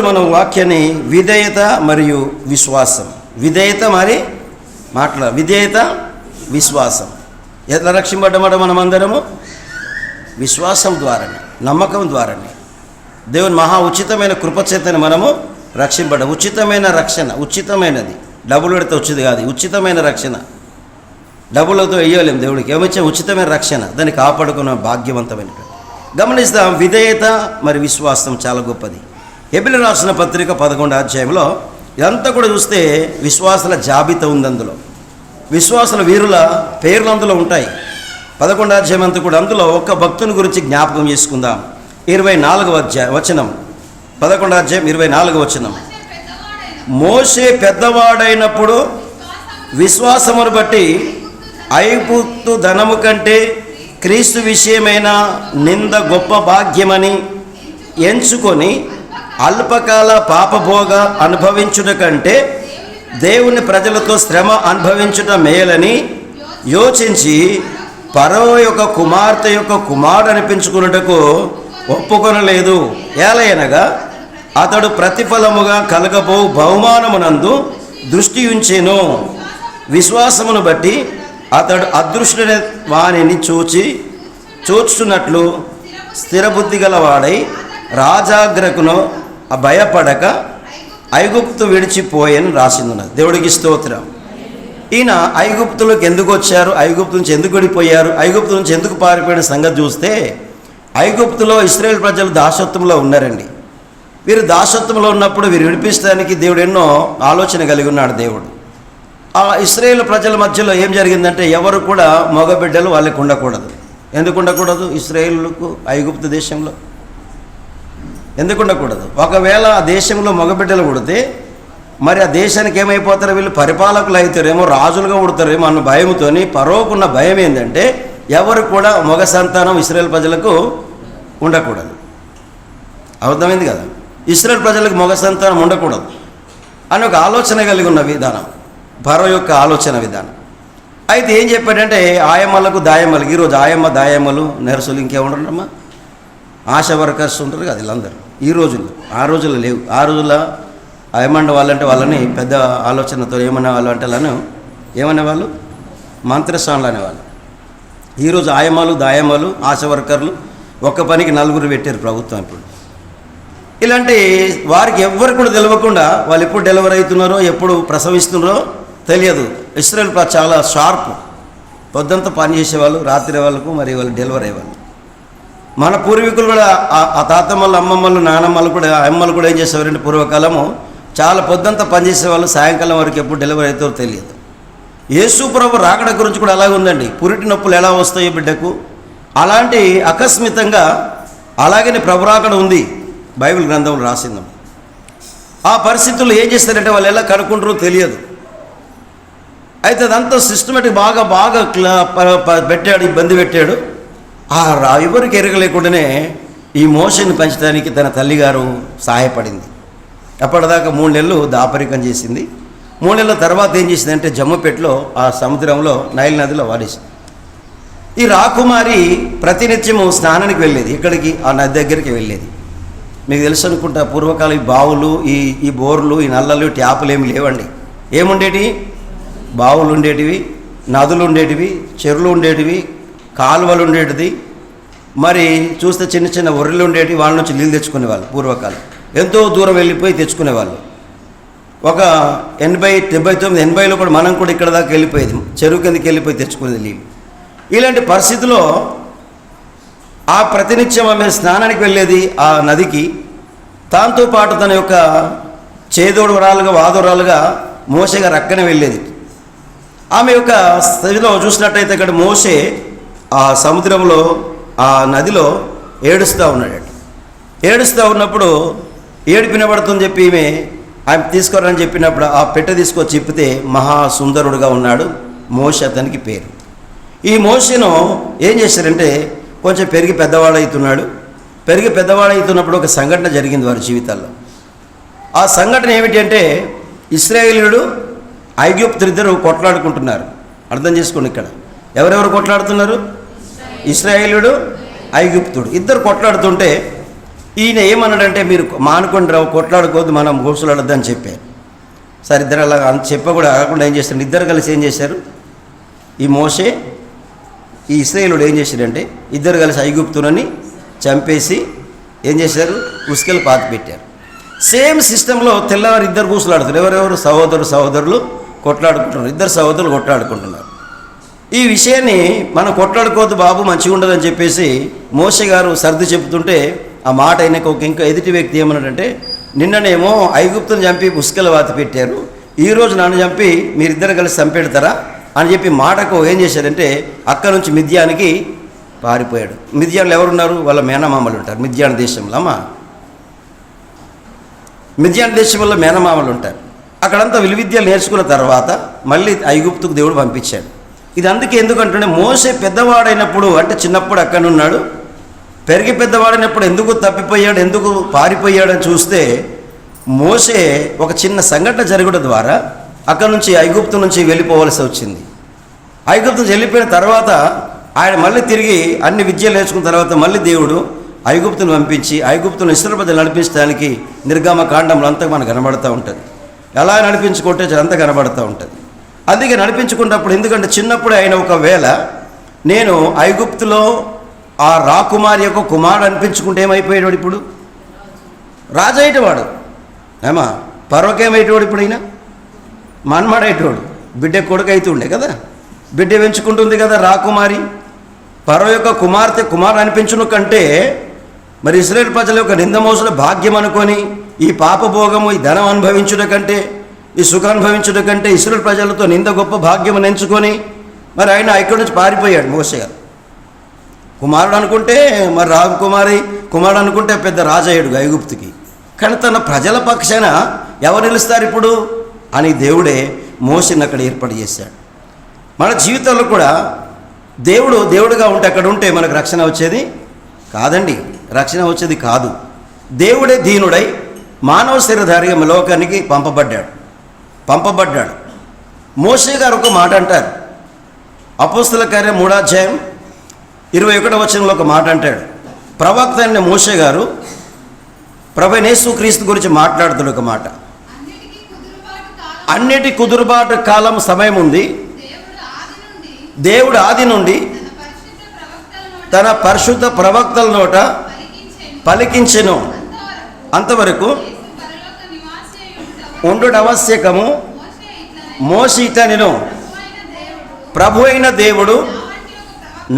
మనం వాక్యాన్ని విధేయత మరియు విశ్వాసం, విధేయత మరి విధేయత విశ్వాసం. ఎట్లా రక్షింపడ్డమాట మనమందరము? విశ్వాసం ద్వారానే, నమ్మకం ద్వారానే. దేవుని మహా ఉచితమైన కృపచేతని మనము రక్షింపడ్డ. ఉచితమైన రక్షణ, ఉచితమైనది, డబ్బులు పెడితే వచ్చేది కాదు. ఉచితమైన రక్షణ, డబ్బులతో వేయలేము. దేవుడికి ఏమొచ్చే ఉచితమైన రక్షణ, దాన్ని కాపాడుకున్న భాగ్యవంతమైనటువంటి. గమనిస్తాం, విధేయత మరి విశ్వాసం చాలా గొప్పది. హెబ్రీయులకు రాసిన పత్రిక 11వ అధ్యాయంలో ఇదంతా కూడా చూస్తే విశ్వాసుల జాబితా ఉంది. అందులో విశ్వాసుల వీరుల పేర్లు అందులో ఉంటాయి. 11వ అధ్యాయం అంతా కూడా. అందులో ఒక్క భక్తుని గురించి జ్ఞాపకం చేసుకుందాం. 24వ వచనం, 11వ అధ్యాయం 24వ వచనం. మోషే పెద్దవాడైనప్పుడు విశ్వాసమును బట్టి ఐగుప్తు ధనము కంటే క్రీస్తు విషయమైన నింద గొప్ప భాగ్యమని ఎంచుకొని అల్పకాల పాపభోగ అనుభవించుట కంటే దేవుని ప్రజలతో శ్రమ అనుభవించుట మేలని యోచించి ఫరో యొక్క కుమార్తె యొక్క కుమారుడు అనిపించుకున్నటకు ఒప్పుకొనలేదు. ఏలయనగా అతడు ప్రతిఫలముగా కలగబో బహుమానమునందు దృష్టి ఉంచెను. విశ్వాసమును బట్టి అతడు అదృష్టుని వాణిని చూచున్నట్లు స్థిరబుద్ధి గలవాడై రాజాగ్రకును భయపడక ఐగుప్తు విడిచిపోయని రాసింది. దేవుడికి స్తోత్రం. ఈయన ఐగుప్తులోకి ఎందుకు వచ్చారు, ఐగుప్తు నుంచి ఎందుకు విడిపోయారు, ఐగుప్తు నుంచి ఎందుకు పారిపోయిన సంగతి చూస్తే, ఐగుప్తులో ఇశ్రాయేల్ ప్రజలు దాసత్వంలో ఉన్నారండి. వీరు దాసత్వంలో ఉన్నప్పుడు వీరు విడిపించడానికి దేవుడు ఎన్నో ఆలోచన కలిగి ఉన్నాడు. దేవుడు ఆ ఇశ్రాయేల్ ప్రజల మధ్యలో ఏం జరిగిందంటే, ఎవరు కూడా మగబిడ్డలు వాళ్ళకి ఉండకూడదు. ఎందుకు ఉండకూడదు? ఇశ్రాయేలుకు ఐగుప్తు దేశంలో ఎందుకు ఉండకూడదు? ఒకవేళ ఆ దేశంలో మగబిడ్డలు పుడితే మరి ఆ దేశానికి ఏమైపోతారో, వీళ్ళు పరిపాలకులు అవుతారేమో, రాజులుగా పుడతారేమో అన్న భయంతోని, పరోకున్న భయం ఏంటంటే ఎవరు కూడా మగ సంతానం ఇశ్రాయేల్ ప్రజలకు ఉండకూడదు. అర్థమైంది కదా? ఇశ్రాయేల్ ప్రజలకు మగ సంతానం ఉండకూడదు అని ఒక ఆలోచన కలిగి ఉన్న విధానం, ఫరో యొక్క ఆలోచన విధానం. అయితే ఏం చెప్పాడంటే, ఆయమ్మలకు దాయమ్మలకు, ఈరోజు ఆయమ్మ దాయమ్మలు నర్సులు ఇంకేముంటారమ్మా, ఆశా వర్కర్స్ ఉంటారు కదా వీళ్ళందరూ ఈ రోజుల్లో. ఆ రోజుల్లో లేవు. ఆ రోజుల్లో ఆయమండ వాళ్ళంటే వాళ్ళని పెద్ద ఆలోచనతో ఏమనే వాళ్ళు అంటే వాళ్ళను ఏమనేవాళ్ళు, మంత్రస్వాములు అనేవాళ్ళు. ఈరోజు ఆయమ్మలు దాయమ్మలు ఆశా వర్కర్లు ఒక్క పనికి 4 పెట్టారు ప్రభుత్వం. ఇప్పుడు ఇలాంటి వారికి ఎవ్వరు కూడా తెలియకుండా వాళ్ళు ఎప్పుడు డెలివరీ అవుతున్నారో, ఎప్పుడు ప్రసవిస్తున్నారో తెలియదు. ఇశ్రాయేల్ చాలా షార్ప్, పొద్దుంతా పని చేసేవాళ్ళు, రాత్రి వాళ్ళకు మరి వాళ్ళు డెలివరీ అయ్యేవాళ్ళు. మన పూర్వీకులు కూడా ఆ తాతమ్మలు, అమ్మమ్మలు, నానమ్మలు కూడా, అమ్మలు కూడా ఏం చేసేవారంటే పూర్వకాలము చాలా పొద్దుంతా పనిచేసేవాళ్ళు, సాయంకాలం వరకు ఎప్పుడు డెలివరీ అవుతారో తెలియదు. యేసు ప్రభు రాకడ గురించి కూడా అలాగే ఉందండి. పురిటి నొప్పులు ఎలా వస్తాయో బిడ్డకు, అలాంటి ఆకస్మితంగా అలాగనే ప్రభు రాకడ ఉంది, బైబిల్ గ్రంథంలో రాసిందాం. ఆ పరిస్థితుల్లో ఏం చేస్తారంటే వాళ్ళు ఎలా కనుక్కుంటారో తెలియదు. అయితే అదంతా సిస్టమేటిక్ బాగా పెట్టాడు, ఇబ్బంది పెట్టాడు. ఎవరికి ఎరగలేకుండానే ఈ మోషని పెంచడానికి తన తల్లిగారు సహాయపడింది. అప్పటిదాకా 3 నెలలు దాపరికం చేసింది. 3 నెలల తర్వాత ఏం చేసిందంటే జమ్ముపేటలో ఆ సముద్రంలో నైల్ నదిలో వాడేసింది. ఈ రాకుమారి ప్రతినిత్యము స్నానానికి వెళ్ళేది. ఇక్కడికి ఆ నది దగ్గరికి వెళ్ళేది. మీకు తెలుసు అనుకుంటా, పూర్వకాలం ఈ బావులు, ఈ బోర్లు, ఈ నల్లలు, ట్యాపులు ఏమి లేవండి. ఏముండేటివి? బావులు ఉండేటివి, నదులు ఉండేటివి, చెరువులు ఉండేటివి, కాలువలు ఉండేటిది. మరి చూస్తే చిన్న చిన్న ఒర్రెలు ఉండేటివి. వాళ్ళ నుంచి నీళ్ళు తెచ్చుకునేవాళ్ళు. పూర్వకాలం ఎంతో దూరం వెళ్ళిపోయి తెచ్చుకునేవాళ్ళు. ఒక 80, 79, 80లో కూడా మనం కూడా ఇక్కడ దాకా వెళ్ళిపోయేది, చెరువు కిందకి వెళ్ళిపోయి తెచ్చుకునేది నీళ్ళు. ఇలాంటి పరిస్థితిలో ఆ ప్రతినిత్యం ఆమె స్నానానికి వెళ్ళేది ఆ నదికి. దాంతోపాటు తన యొక్క చేదోడురాలుగా వాదోరాలుగా మోషే గారు అక్కనే వెళ్ళేది. ఆమె యొక్క స్థితిలో చూసినట్టయితే ఇక్కడ మోషే ఆ సముద్రంలో ఆ నదిలో ఏడుస్తూ ఉన్నాడు. ఏడుస్తూ ఉన్నప్పుడు ఏడిపినబడుతుందని చెప్పి ఆమె తీసుకోరని చెప్పినప్పుడు ఆ పెట్టె తీసుకొచ్చి ఇప్పితే మహాసుందరుడుగా ఉన్నాడు మోషే, అతనికి పేరు. ఈ మోషేను ఏం చేశారంటే కొంచెం పెరిగి పెద్దవాడవుతున్నాడు. పెరిగి పెద్దవాడవుతున్నప్పుడు ఒక సంఘటన జరిగింది వారి జీవితాల్లో. ఆ సంఘటన ఏమిటి అంటే, ఇశ్రాయేలీయుడు ఐగుప్తులిద్దరూ కొట్లాడుకుంటున్నారు. అర్థం చేసుకోండి, ఇక్కడ ఎవరెవరు కొట్లాడుతున్నారు? ఇశ్రాయేలీయుడు, ఐగుప్తుడు ఇద్దరు కొట్లాడుతుంటే ఈయన ఏమన్నాడంటే, మీరు మానుకొని రావు, కొట్లాడుకోవద్దు, మనం గోసులాడొద్దు అని చెప్పారు. సరే ఇద్దరు అలా చెప్ప కూడా ఆగకుండా ఏం చేస్తారు, ఇద్దరు కలిసి ఏం చేశారు, ఈ మోషే ఈ ఇశ్రాయేలుడు ఏం చేశాడంటే ఇద్దరు కలిసి ఐగుప్తునని చంపేసి ఏం చేశారు, ఉసుకలు పాతి పెట్టారు. సేమ్ సిస్టంలో తెల్లవారు ఇద్దరు కూసులాడుతారు. ఎవరెవరు, సహోదరులు కొట్లాడుకుంటున్నారు, ఇద్దరు సహోదరులు కొట్లాడుకుంటున్నారు. ఈ విషయాన్ని మనం కొట్లాడుకోవద్దు బాబు, మంచిగా ఉండదని చెప్పేసి మోషే గారు సర్ది చెబుతుంటే ఆ మాట అయినాక ఇంకా ఎదుటి వ్యక్తి ఏమన్నాడంటే, నిన్ననేమో ఐగుప్తుని చంపి ఉసుకలు పాతి పెట్టారు, ఈరోజు నన్ను చంపి మీరిద్దరు కలిసి చంపెడతారా అని చెప్పి మాటకు ఏం చేశారంటే అక్కడి నుంచి మిద్యానికి పారిపోయాడు. మిద్యాన్లు ఎవరున్నారు, వాళ్ళ మేనమామలు ఉంటారు మిద్యాన్ దేశంలో. మిద్యాన్ దేశంలో మేనమామలు ఉంటారు. అక్కడంతా విలువిద్యలు నేర్చుకున్న తర్వాత మళ్ళీ ఐగుప్తుకు దేవుడు పంపించాడు. ఇది అందుకే ఎందుకంటే మోషే పెద్దవాడైనప్పుడు, అంటే చిన్నప్పుడు అక్కడ ఉన్నాడు, పెరిగి పెద్దవాడైనప్పుడు ఎందుకు తప్పిపోయాడు, ఎందుకు పారిపోయాడని చూస్తే మోషే ఒక చిన్న సంఘటన జరగడం ద్వారా అక్కడ నుంచి ఐగుప్తు నుంచి వెళ్ళిపోవలసి వచ్చింది. ఐగుప్తు నుంచి వెళ్ళిపోయిన తర్వాత ఆయన మళ్ళీ తిరిగి అన్ని విద్యలు నేర్చుకున్న తర్వాత మళ్ళీ దేవుడు ఐగుప్తును పంపించి ఐగుప్తును ఇశ్రాయేలు ప్రజలు నడిపించడానికి నిర్గమకాండంలో అంతా మనకు కనబడుతూ ఉంటుంది. ఎలా నడిపించుకుంటే అంతా కనబడుతూ ఉంటుంది. అందుకే నడిపించుకున్నప్పుడు, ఎందుకంటే చిన్నప్పుడు ఆయన ఒకవేళ నేను ఐగుప్తులో ఆ రాకుమారి యొక్క కుమారుడు అనిపించుకుంటే ఏమైపోయేవాడు, ఇప్పుడు రాజు అయ్యేటవాడు. ఏమా పర్వకేమయ్యేటవాడు, ఇప్పుడు అయినా మన్మడయ్యేటోడు, బిడ్డ కొడుకు అవుతుండే కదా, బిడ్డ పెంచుకుంటుంది కదా రాకుమారి. పరో యొక్క కుమారుడు అనిపించును కంటే మరి ఇశ్రాయేలు ప్రజల యొక్క నిందమోసుల భాగ్యం అనుకొని ఈ పాపభోగము, ఈ ధనం అనుభవించుట కంటే, ఈ సుఖం అనుభవించుట కంటే ఇశ్రాయేలు ప్రజలతో నింద గొప్ప భాగ్యం ఎంచుకొని మరి ఆయన ఇక్కడి నుంచి పారిపోయాడు. మోషే గారు కుమారుడు అనుకుంటే మరి కుమారుడు అనుకుంటే పెద్ద రాజయ్యాడు ఐగుప్తుకి. కానీ తన ప్రజల పక్షాన ఎవరు నిలుస్తారు ఇప్పుడు అని దేవుడే మోషేని అక్కడ ఏర్పాటు చేశాడు. మన జీవితంలో కూడా దేవుడుగా ఉంటే అక్కడ ఉంటే మనకు రక్షణ వచ్చేది కాదండి, రక్షణ వచ్చేది కాదు. దేవుడే దీనుడై మానవ శరీరధారిగా లోకానికి పంపబడ్డాడు. మోషే గారు ఒక మాట అంటారు, అపోస్తల కార్యం 3వ అధ్యాయం 21వ వచనంలో ఒక మాట అంటాడు. ప్రవక్త అయిన మోషే గారు ప్రభువైన యేసుక్రీస్తు గురించి మాట్లాడుతున్న ఒక మాట, అన్నిటి కుదురుబాటు కాలం సమయం ఉంది. దేవుడు ఆది నుండి తన పరిశుద్ధ ప్రవక్తల నోట పలికించెను, అంతవరకు ఉండుట ఆవశ్యకము. మోషే ఇట్లనెను, ప్రభు అయిన దేవుడు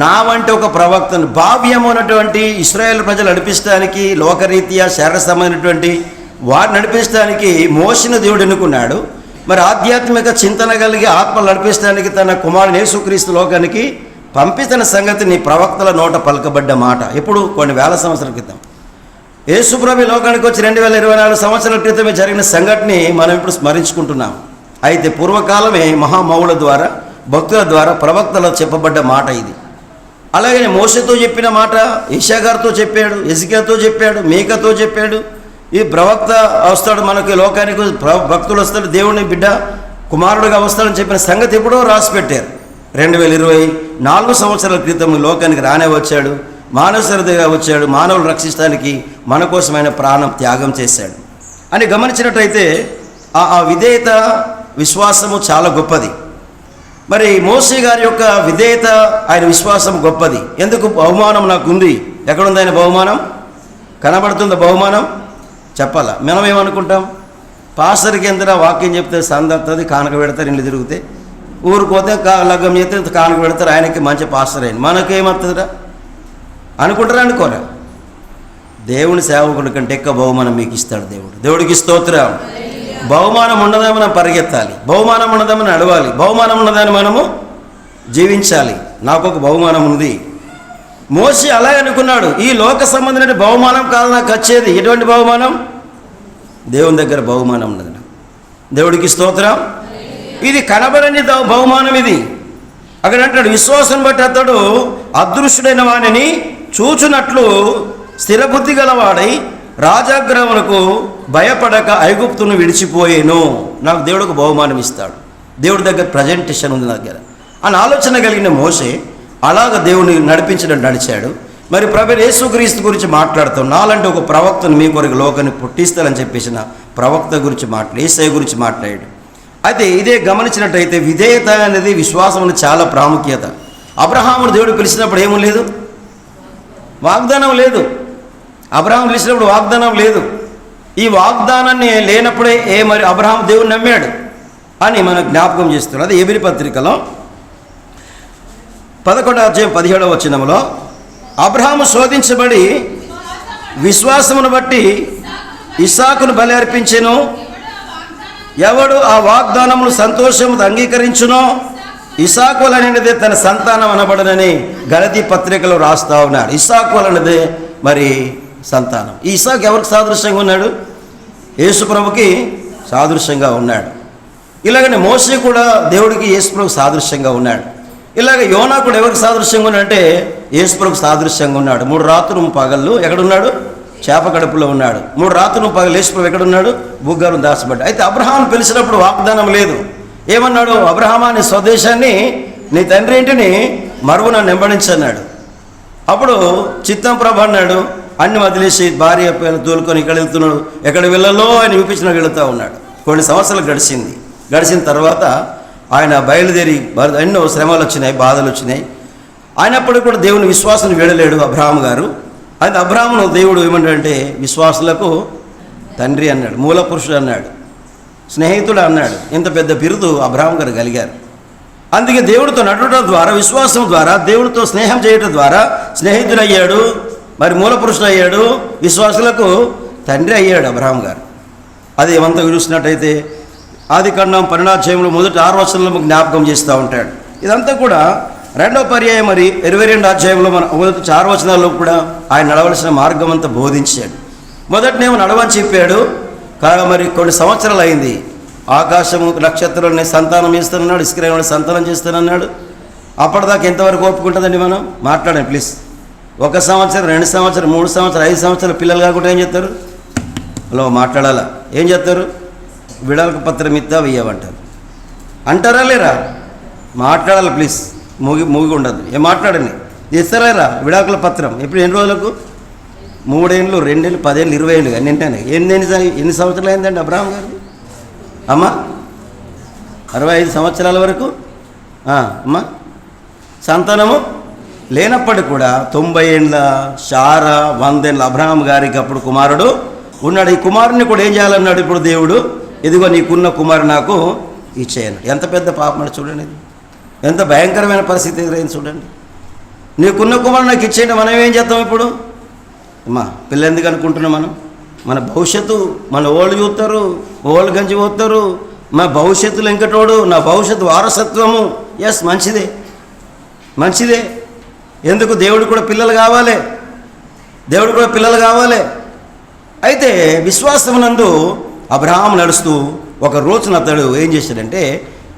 నా వంటి ఒక ప్రవక్తను, భావ్యము ఉన్నటువంటి ఇశ్రాయేల్ ప్రజలు నడిపించడానికి, లోకరీత్యా శారీరసమైనటువంటి వారు నడిపించడానికి మోషేను దేవుడు ఎన్నుకున్నాడు. మరి ఆధ్యాత్మిక చింతన కలిగి ఆత్మలు నడిపించడానికి తన కుమారుని యేసుక్రీస్తు లోకానికి పంపిస్తున్న సంగతిని ప్రవక్తల నోట పలకబడ్డ మాట. ఎప్పుడు కొన్ని వేల సంవత్సరాల క్రితం యేసుప్రభు లోకానికి వచ్చి 2024 సంవత్సరాల క్రితమే జరిగిన సంఘటనని మనం ఇప్పుడు స్మరించుకుంటున్నాం. అయితే పూర్వకాలమే మహామౌల ద్వారా, భక్తుల ద్వారా, ప్రవక్తలు చెప్పబడ్డ మాట ఇది. అలాగే మోషేతో చెప్పిన మాట యెషయా గారితో చెప్పాడు, ఎజికేలుతో చెప్పాడు, మీకాతో చెప్పాడు. ఈ ప్రవక్త వస్తాడు మనకి లోకానికి, భక్తులు వస్తాడు, దేవుని బిడ్డ కుమారుడుగా వస్తాడని చెప్పిన సంగతి ఎప్పుడో రాసి పెట్టారు. 2024 సంవత్సరాల క్రితం లోకానికి రానే వచ్చాడు, మానవ శరీరగా వచ్చాడు, మానవులు రక్షించడానికి మన కోసమైన ప్రాణం త్యాగం చేశాడు అని గమనించినట్టయితే ఆ విధేయత, విశ్వాసము చాలా గొప్పది. మరి మోషే గారి యొక్క విధేయత, ఆయన విశ్వాసం గొప్పది. ఎందుకు? బహుమానం నాకు ఉంది. ఎక్కడుంది ఆయన బహుమానం? కనబడుతుందా బహుమానం? చెప్పాలా? మనం ఏమనుకుంటాం, పాస్టర్కి ఎంత వాక్యం చెప్తే సందర్తుంది, కానక పెడతారు, ఇంట్లో తిరిగితే ఊరిపోతే లగ్గం చేస్తే కానక పెడతారు, ఆయనకి మంచి పాస్టర్ అయింది, మనకేమవుతుందిరా అనుకుంటారా? అనుకోరా? దేవుని సేవకుడి కంటే ఎక్కువ బహుమానం మీకు ఇస్తాడు దేవుడు. దేవుడికి స్తోత్రం. బహుమానం ఉండదని మనం పరిగెత్తాలి, బహుమానం ఉండదని నడవాలి, బహుమానం ఉన్నదని మనము జీవించాలి. నాకు ఒక బహుమానం ఉంది. మోషే అలాగే అనుకున్నాడు, ఈ లోక సంబంధమైన బహుమానం కాదు నాకు వచ్చేది. ఎటువంటి బహుమానం? దేవుని దగ్గర బహుమానం ఉన్నది. దేవుడికి స్తోత్రం. ఇది కనబడని బహుమానం ఇది. అక్కడ అంటాడు, విశ్వాసం బట్టి అతడు అదృశ్యుడైన వానిని చూచునట్లు స్థిరబుద్ధి గలవాడై రాజాగ్రహమునకు భయపడక ఐగుప్తును విడిచిపోయేను. నాకు దేవుడు ఒక బహుమానం ఇస్తాడు, దేవుడి దగ్గర ప్రజెంటేషన్ ఉంది నా దగ్గర అని ఆలోచన కలిగిన మోషే అలాగ దేవుని నడిచాడు. మరి ప్రభు యేసుక్రీస్తు గురించి మాట్లాడుతాం. నాలంటే ఒక ప్రవక్తను మీ కొరకు లోకాన్ని పుట్టిస్తానని చెప్పేసిన ప్రవక్త గురించి యేసయ్య గురించి మాట్లాడాడు. అయితే ఇదే గమనించినట్టయితే విధేయత అనేది విశ్వాసంలో చాలా ప్రాముఖ్యత. అబ్రహామును దేవుడు పిలిచినప్పుడు ఏమీ లేదు, వాగ్దానం లేదు. అబ్రహాం పిలిచినప్పుడు వాగ్దానం లేదు. ఈ వాగ్దానాన్ని లేనప్పుడే మరి అబ్రహాం దేవుని నమ్మాడు అని మనకు జ్ఞాపకం చేస్తున్నాడు. అది హెబ్రీ పత్రికలో 11:17 అబ్రహాము శోధించబడి విశ్వాసమును బట్టి ఇస్సాకును బలి అర్పించెను. ఎవడు ఆ వాగ్దానమును సంతోషముతో అంగీకరించునో ఇస్సాకు వలనదే తన సంతానం అనబడనని గలతీ పత్రికలో రాస్తా ఉన్నాడు. ఇస్సాకు వలనదే మరి సంతానం. ఈ ఇస్సాకు ఎవరికి సాదృశ్యంగా ఉన్నాడు? యేసుప్రభుకి సాదృశ్యంగా ఉన్నాడు. ఇలాగనే మోషే కూడా దేవుడికి యేసుప్రభుకి సాదృశ్యంగా ఉన్నాడు. ఇలాగ యోనా కూడా ఎవరికి సాదృశ్యంగా ఉన్నాడంటే యేసుప్రభుకి సాదృశ్యంగా ఉన్నాడు. 3 రాత్రులు పగళ్ళు ఎక్కడున్నాడు? చేప కడుపులో ఉన్నాడు. 3 రాత్రులు పగలు యేసుప్రభు ఎక్కడున్నాడు? బుగ్గలు దాచబడ్డాడు. అయితే అబ్రహాం పిలిచినప్పుడు వాగ్దానం లేదు. ఏమన్నాడు? అబ్రహామా నీ స్వదేశాన్ని నీ తండ్రి ఇంటిని మరువు నన్ను వెంబడించన్నాడు. అప్పుడు చిత్తం ప్రభు అన్నాడు. అన్ని వదిలేసి భార్య తోలుకొని ఇక్కడ వెళ్తున్నాడు. ఎక్కడ వెళ్ళలో ఆయన చూపించిన వెళుతూ ఉన్నాడు. కొన్ని సంవత్సరాలు గడిచిన తర్వాత ఆయన బయలుదేరి ఎన్నో శ్రమలు వచ్చినాయి, బాధలు వచ్చినాయి. అయినప్పుడు కూడా దేవుని విశ్వాసం వీడలేడు అబ్రహాం గారు. అయితే అబ్రహామును దేవుడు ఏమంటాడంటే విశ్వాసులకు తండ్రి అన్నాడు, మూల పురుషుడు అన్నాడు, స్నేహితుడు అన్నాడు. ఇంత పెద్ద బిరుదు అబ్రహాం గారు కలిగారు. అందుకే దేవుడితో నడవడం ద్వారా, విశ్వాసం ద్వారా, దేవుడితో స్నేహం చేయడం ద్వారా స్నేహితుడయ్యాడు, మరి మూల పురుషుడు అయ్యాడు, విశ్వాసులకు తండ్రి అయ్యాడు అబ్రహాం గారు. అది ఏమంతా చూసినట్టయితే ఆదికాండం 12 మొదటి 6 వచనంలో జ్ఞాపకం చేస్తూ ఉంటాడు. ఇదంతా కూడా రెండో పర్యాయం మరి 22 అధ్యాయంలో మన మొదటి 6 వచనాల్లో కూడా ఆయన నడవలసిన మార్గం అంతా బోధించాడు. మొదటనేమో నడవని చెప్పాడు. మరి కొన్ని సంవత్సరాలు అయింది. ఆకాశము నక్షత్రాలని సంతానం చేస్తానన్నాడు, ఇస్రాయేలుని సంతానం చేస్తానన్నాడు. అప్పటిదాకా ఎంతవరకు ఒప్పుకుంటుందండి? మనం మాట్లాడండి ప్లీజ్. 1 సంవత్సరం, 2 సంవత్సరం, 3 సంవత్సరం, 5 సంవత్సరాలు పిల్లలు కాకుండా ఏం చేస్తారు? హలో మాట్లాడాలా? ఏం చేస్తారు? విడాకుల పత్రం ఇస్తా వెయ్యమంటారు. అంటారా లేరా? మాట్లాడాలి ప్లీజ్. మూగి ఉండదు. ఏం మాట్లాడండి. ఇస్తారా విడాకుల పత్రం? ఇప్పుడు ఎన్ని రోజులకు? 3 ఏళ్ళు, 2 ఏళ్ళు, 10 ఏళ్ళు, 20 ఏళ్ళు కానీ నింటాను. ఎన్ని సంవత్సరాలు అయిందండి అబ్రహాం గారు? అమ్మ 65 సంవత్సరాల వరకు అమ్మ సంతానము లేనప్పటికీ కూడా 90 ఏళ్ళ శారా, 100 ఏళ్ళ అబ్రహాం గారికి అప్పుడు కుమారుడు ఉన్నాడు. ఈ కుమారుని కూడా ఏం చేయాలన్నాడు ఇప్పుడు దేవుడు? ఇదిగో నీకున్న కుమారు నాకు ఇచ్చేయన్నాడు. ఎంత పెద్ద పాపం అని చూడండి. ఎంత భయంకరమైన పరిస్థితి ఎదురైంది చూడండి. నీకున్న కుమారు నాకు ఇచ్చేయండి. మనం ఏం చేస్తాం ఇప్పుడు? అమ్మా పిల్లలు ఎందుకు అనుకుంటున్నాం మనం? మన భవిష్యత్తు మన ఓళ్ళు చూస్తారు, ఓళ్ళు గంజి పోతారు. మా భవిష్యత్తులో ఇంకటోడు, నా భవిష్యత్తు వారసత్వము. ఎస్ మంచిదే. ఎందుకు? దేవుడు కూడా పిల్లలు కావాలి. అయితే విశ్వాసమునందు అబ్రహాం నడుస్తూ ఒక రోజున అతడు ఏం చేశాడంటే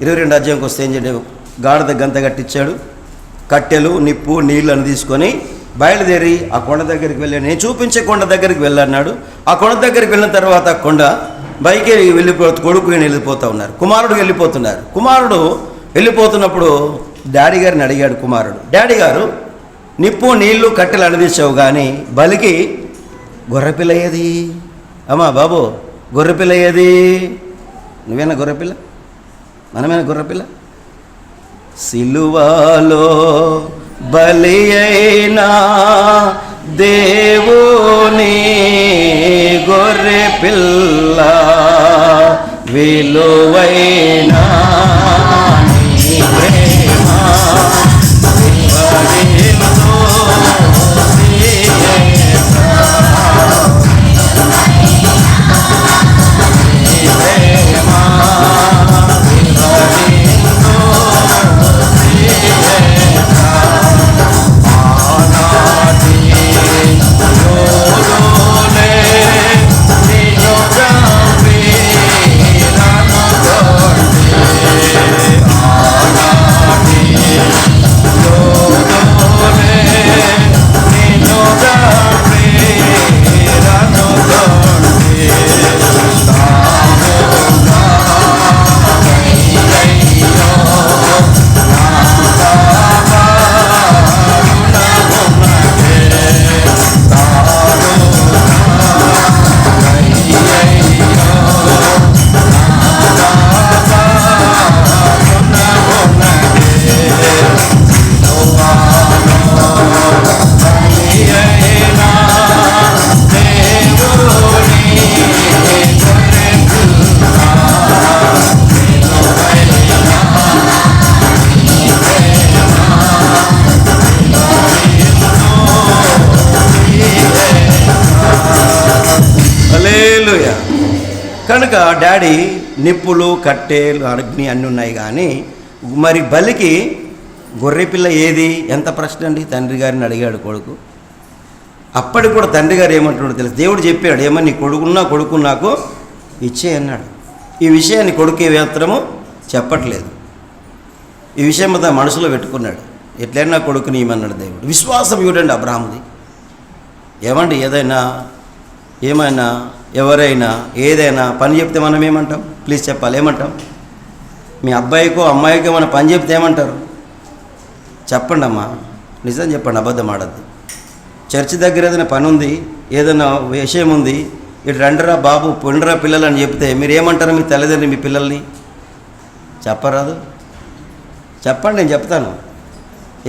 22 అధ్యాయంకి వస్తే ఏం చేయడం? గాడిద గంత కట్టించాడు. కట్టెలు, నిప్పు, నీళ్ళని తీసుకొని బయలుదేరి ఆ కొండ దగ్గరికి వెళ్ళాడు. నేను చూపించే కొండ దగ్గరికి వెళ్ళన్నాడు. ఆ కొండ దగ్గరికి వెళ్ళిన తర్వాత కొండ బైకి కొడుకు వెళ్ళిపోతూ ఉన్నారు. కుమారుడు వెళ్ళిపోతున్నప్పుడు డాడీ గారిని అడిగాడు కుమారుడు. డాడీ గారు, నిప్పు, నీళ్లు, కట్టెలు అణదీసావు కానీ బలికి గొర్రెపిల్ల ఏది? అమ్మా బాబు గొర్రెపిల్ల ఏది? నువ్వేనా గొర్రెపిల్ల? మనమేనా గొర్రెపిల్ల? సిలువలో బలి అయినా దేవుని గొర్రె పిల్ల విలువైనా నీ ప్రేమ వివరిందో డాడీ నిప్పులు కట్టెలు అగ్ని అన్నీ ఉన్నాయి, కానీ మరి బలికి గొర్రెపిల్ల ఏది? ఎంత ప్రశ్న అండి. తండ్రి గారిని అడిగాడు కొడుకు. అప్పటికి కూడా తండ్రి గారు ఏమంటున్నాడు తెలుసు, దేవుడు చెప్పాడు, ఏమని నీ కొడుకు నాకు ఇచ్చే అన్నాడు. ఈ విషయాన్ని కొడుకు మాత్రము చెప్పట్లేదు. ఈ విషయం తన మనసులో పెట్టుకున్నాడు. ఎట్లయినా కొడుకుని ఇమ్మన్నాడు దేవుడు. విశ్వాసం చూడండి అబ్రాహాముది. ఏమండి ఏమైనా ఎవరైనా ఏదైనా పని చెప్తే మనం ఏమంటాం? ప్లీజ్ చెప్పాలి, ఏమంటాం? మీ అబ్బాయికో అమ్మాయికో మన పని చెప్తే ఏమంటారు? చెప్పండి అమ్మా, నిజం చెప్పండి, అబద్ధం ఆడద్దు. చర్చి దగ్గర ఏదైనా పని ఉంది, ఏదైనా విషయం ఉంది, ఇటు రండిరా బాబు పొండిరా పిల్లలు అని చెప్తే మీరు ఏమంటారు? మీ తల్లిదండ్రులు మీ పిల్లల్ని చెప్పరాదు? చెప్పండి, నేను చెప్తాను.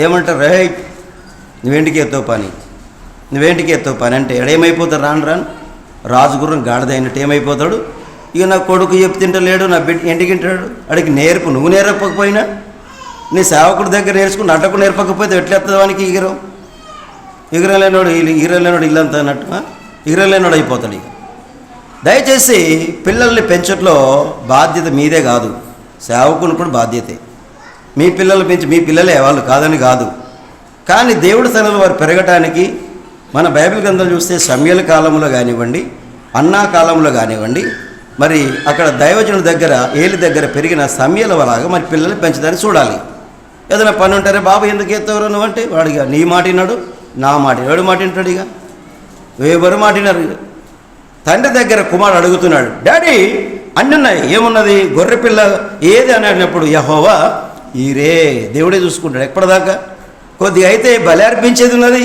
ఏమంటారు? రే నువ్వేంటికి ఎత్తో పని అంటే ఏమైపోతాడు? రాను రాజుగుర్రం గాడిదైనట్టు ఏమైపోతాడు? ఇక నా కొడుకు చెప్తుంటే లేడు, నా బిడ్డ ఇంటికి తింటాడు. అడిగి నేర్పు, నువ్వు నేర్పకపోయినా నీ సేవకుడి దగ్గర నేర్చుకుని అడ్డకు నేర్పకపోతే ఎట్లెత్తది వానికి ఎగిరం లేనోడు ఇల్లంతా అన్నట్టు ఎగిరం లేనోడు అయిపోతాడు. ఇక దయచేసి పిల్లల్ని పెంచట్లో బాధ్యత మీదే కాదు, సేవకుని కూడా బాధ్యతే. మీ పిల్లలు పెంచి మీ పిల్లలే వాళ్ళు కాదని కాదు, కానీ దేవుడి సన్నిధిలో వారు పెరగటానికి మన బైబిల్ గ్రంథాలు చూస్తే సమయల కాలంలో కానివ్వండి, అన్నా కాలంలో కానివ్వండి, మరి అక్కడ దైవజనుడి దగ్గర ఏలి దగ్గర పెరిగిన సమయల వలాగా మరి పిల్లల్ని పెంచడానికి చూడాలి. ఏదైనా పని ఉంటారే, బాబు ఎందుకు ఎత్తవరు నువ్వు అంటే వాడిగా నీ మాట విన్నాడు, నా మాట ఎవడు మాట వింటాడు? ఇక ఎవరు మాట విన్నారు? తండ్రి దగ్గర కుమారుడు అడుగుతున్నాడు, డాడీ అన్నీ ఉన్నాయి, ఏమున్నది? గొర్రెపిల్ల ఏది అని అడిగినప్పుడు యెహోవా ఈరే, దేవుడే చూసుకుంటాడు. ఎప్పటిదాకా? కొద్దిగా అయితే బలి అర్పించేది ఉన్నది.